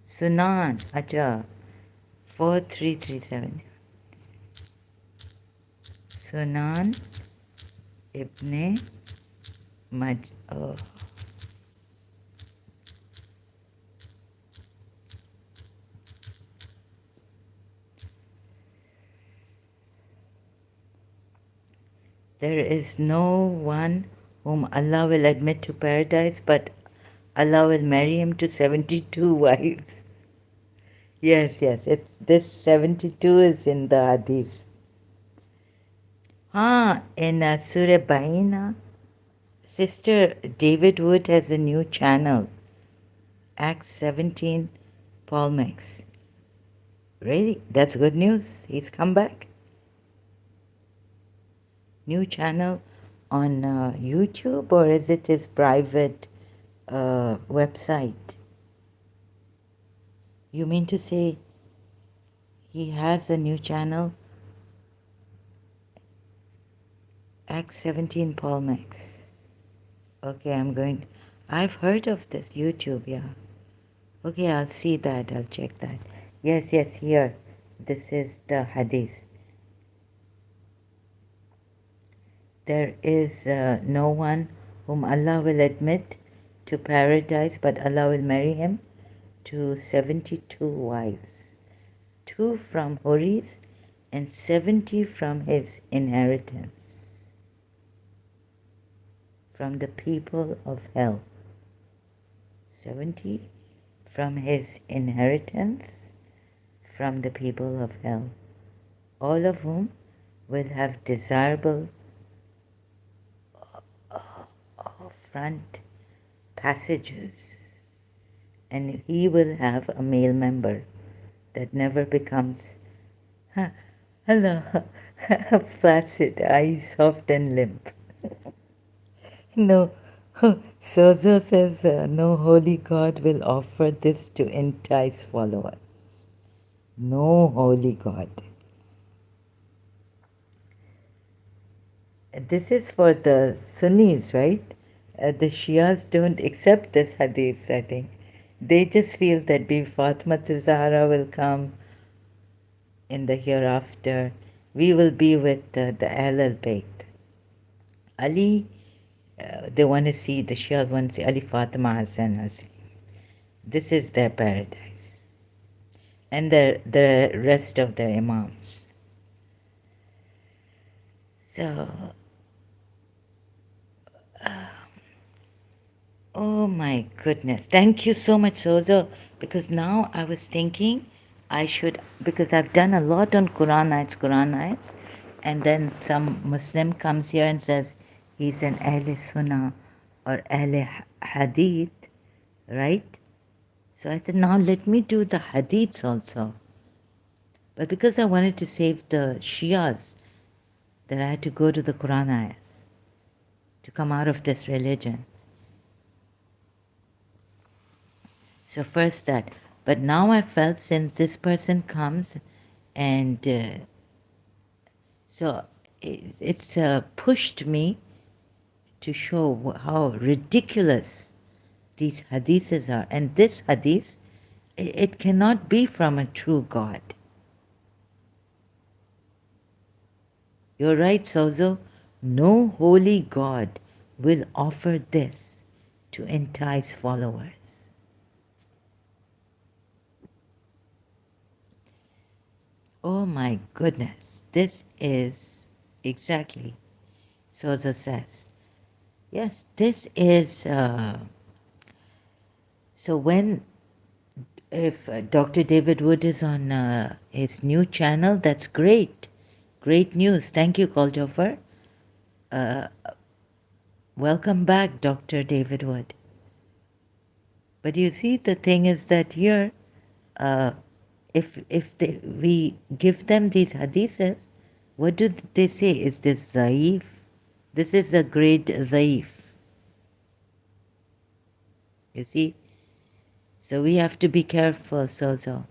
Speaker 1: Sunan. Acha. 4337. Sunan Ibn Majah. Oh. There is no one whom Allah will admit to paradise, but Allah will marry him to 72 wives. Yes, this 72 is in the hadith. In Surah Baina, Sister David Wood has a new channel, Acts 17, Paul Max. Really? That's good news. He's come back. New channel on YouTube, or is it his private website? You mean to say he has a new channel? Act 17 Paul Max. Okay, I've heard of this YouTube, yeah. Okay, I'll see that, I'll check that. Yes, here. This is the hadith. There is no one whom Allah will admit to paradise, but Allah will marry him to 72 wives, 2 from Huris and 70 from his inheritance, from the people of hell. 70 from his inheritance, from the people of hell, all of whom will have desirable front passages, and he will have a male member that never becomes flaccid, eyes soft and limp. No, Sozo says no holy God will offer this to entice followers. No holy God. this is for the Sunnis, right? The Shias don't accept this hadith, I think. They just feel that Bibi Fatima Zahra will come in the hereafter. We will be with the Ahl al-Bayt. Ali, they want to see, the Shias want to see Ali, Fatima, Hassan, Hussein. This is their paradise. And the rest of their Imams. So, oh my goodness. Thank you so much, Sozo. Because now I was thinking I should, because I've done a lot on Quran nights, and then some Muslim comes here and says he's an Ahl Sunnah or Ahl Hadith, right? So I said, now let me do the Hadiths also. But because I wanted to save the Shias, that I had to go to the Quran ayahs to come out of this religion. So first that. But now I felt since this person comes and so it's pushed me to show how ridiculous these hadiths are. And this hadith, it cannot be from a true God. You're right, Sozo. No holy God will offer this to entice followers. Oh my goodness, this is exactly, Sozo says. Yes, this is, so when, if Dr. David Wood is on his new channel, that's great. Great news. Thank you, Koljofer. Welcome back, Dr. David Wood. But you see, the thing is that here, uh, if we give them these hadiths, what do they say? Is this zaif? This is a great zaif. You see? So we have to be careful, so.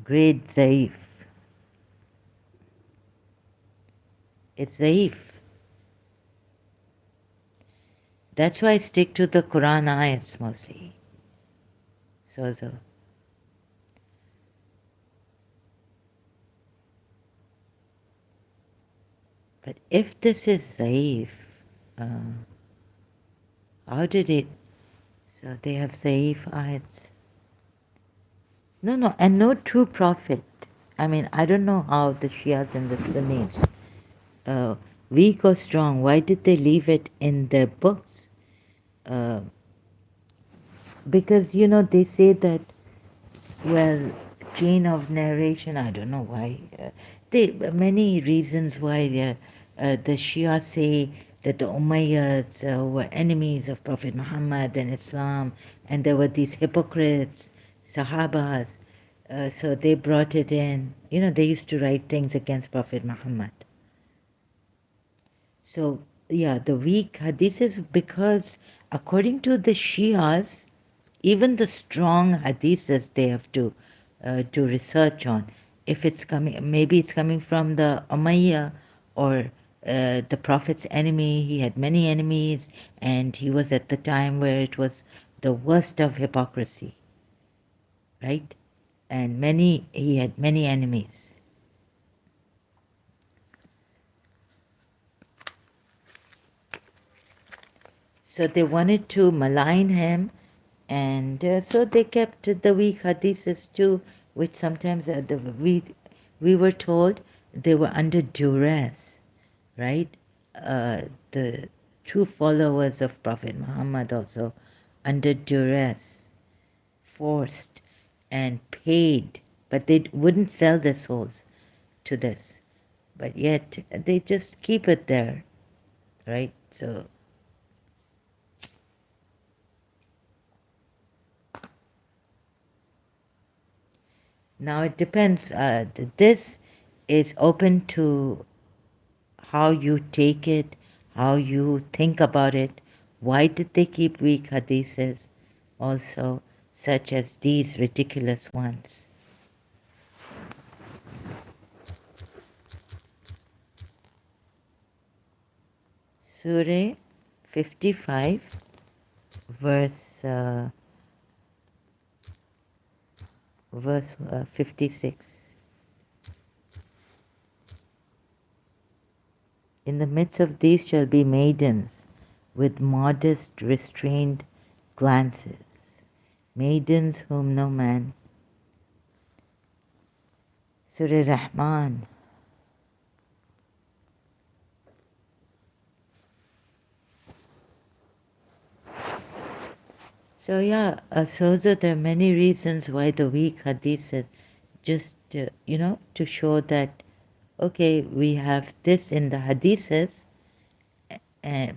Speaker 1: Great zaif. It's zaif. That's why I stick to the Quran ayats mostly. So. But if this is zaif, how did it? So they have zaif ayats. No, and no true prophet. I mean, I don't know how the Shias and the Sunnis, weak or strong, why did they leave it in their books? Because, you know, they say that, well, chain of narration, I don't know why. Many reasons why the Shia say that the Umayyads were enemies of Prophet Muhammad and Islam, and there were these hypocrites, Sahabas, so they brought it in. You know, they used to write things against Prophet Muhammad. So, yeah, the weak hadith is because, according to the Shias, even the strong hadiths they have to do research on. If it's coming, maybe it's coming from the Umayyah or the Prophet's enemy. He had many enemies, and he was at the time where it was the worst of hypocrisy, right? And he had many enemies. So they wanted to malign him, and so they kept the weak hadiths too, which sometimes we were told they were under duress, right? The true followers of Prophet Muhammad also under duress, forced and paid, but they wouldn't sell their souls to this. But yet they just keep it there, right? So now it depends. This is open to how you take it, how you think about it. Why did they keep weak hadiths also, such as these ridiculous ones? Surah 55, verse 56. In the midst of these shall be maidens with modest, restrained glances, maidens whom no man. Surah Rahman. So yeah, so there are many reasons why the weak hadith is just, to show that, okay, we have this in the hadiths,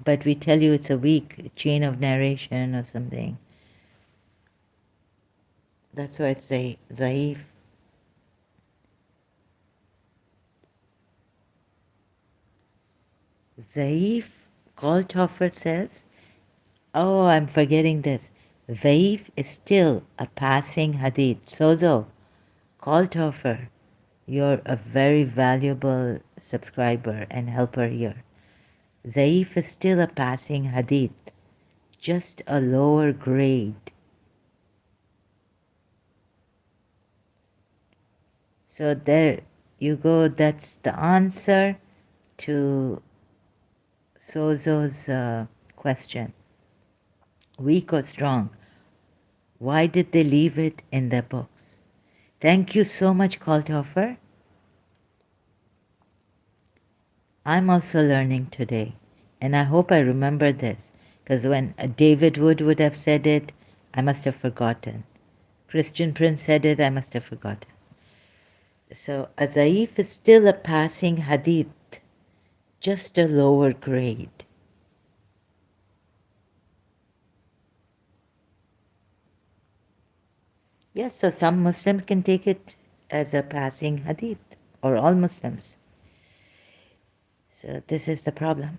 Speaker 1: but we tell you it's a weak chain of narration or something. That's why it's dhaif. Dhaif, Kalthofer says, oh, I'm forgetting this. Dhaif is still a passing hadith. Sozo, Kalthofer, you're a very valuable subscriber and helper here. Dhaif is still a passing hadith, just a lower grade. So there you go, that's the answer to Sozo's question. Weak or strong? Why did they leave it in their books? Thank you so much, Kalthofer. I'm also learning today, and I hope I remember this, because when David would have said it, I must have forgotten. Christian Prince said it, I must have forgotten. So a dhaif is still a passing hadith, just a lower grade. Yes, so some Muslims can take it as a passing hadith, or all Muslims. So this is the problem.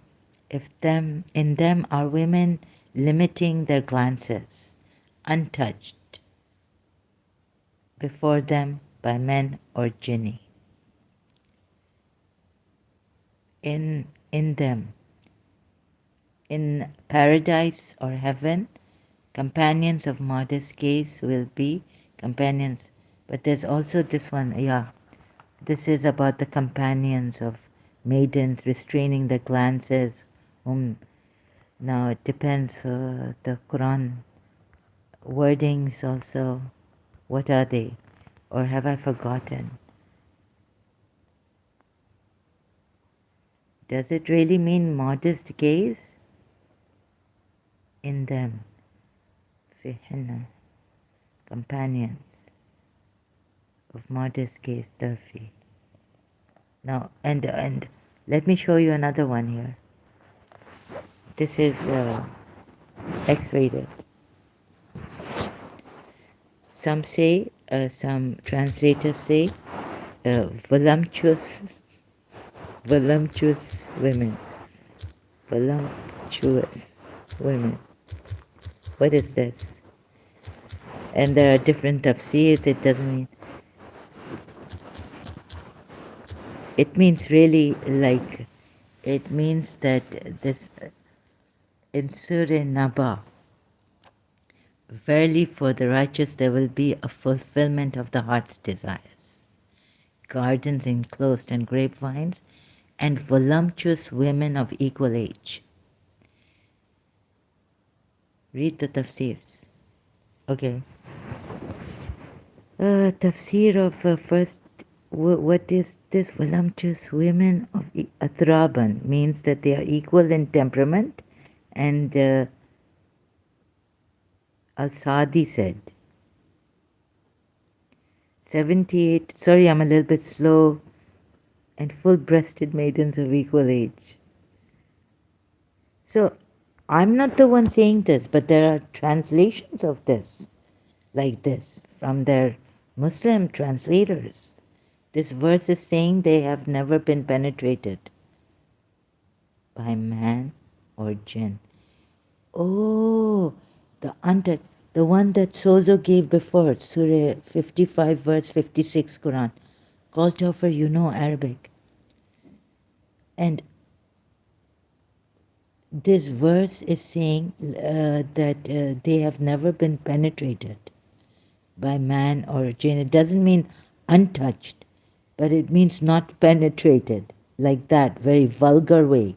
Speaker 1: In them are women limiting their glances, untouched before them by men or jinni. In them, in paradise or heaven, companions of modest gaze will be companions. But there's also this one, this is about the companions of maidens restraining their glances. Now it depends, the Quran wordings also, what are they? Or have I forgotten? Does it really mean modest gaze? In them, fihinna, companions of modest gaze, Durfi. Now, and let me show you another one here. This is X-rated. Some say, some translators say, voluptuous women. Voluptuous women. What is this? And there are different tafsirs. It doesn't mean. It means really like, it means that this, in Surah Naba, verily for the righteous there will be a fulfillment of the heart's desires, gardens enclosed and grapevines, and voluptuous women of equal age. Read the tafsirs. Okay. Tafsir of first, what is this? Voluptuous women of Atraban means that they are equal in temperament, and Al-Sadi said 78, sorry, I'm a little bit slow, and full-breasted maidens of equal age. So I'm not the one saying this, but there are translations of this, like this, from their Muslim translators. This verse is saying they have never been penetrated by man or jinn. Oh, the one that Sozo gave before, Surah 55, verse 56, Quran. Kalthofer, you know Arabic. And this verse is saying that they have never been penetrated by man or jinn. It doesn't mean untouched, but it means not penetrated, like that, very vulgar way,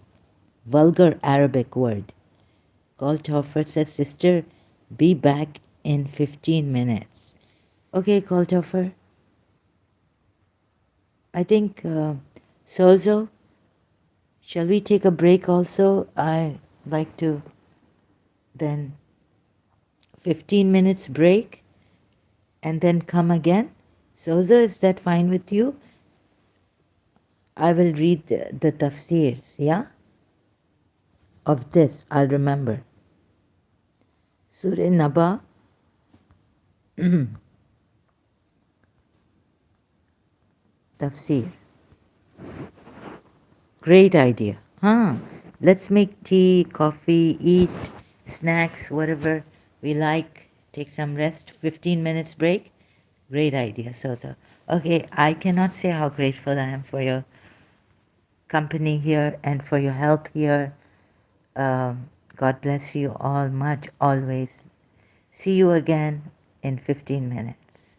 Speaker 1: vulgar Arabic word. Goldhofer says, Sister, be back in 15 minutes. Okay, Goldhofer. I think, Sozo, shall we take a break also? I like to then 15 minutes break and then come again. Sozo, is that fine with you? I will read the tafsirs, yeah? Of this, I'll remember. Surah Naba, tafsir. Great idea. Huh? Let's make tea, coffee, eat, snacks, whatever we like. Take some rest. 15 minutes break. Great idea, Sozo. Okay, I cannot say how grateful I am for your company here and for your help here. God bless you all much, always. See you again in 15 minutes.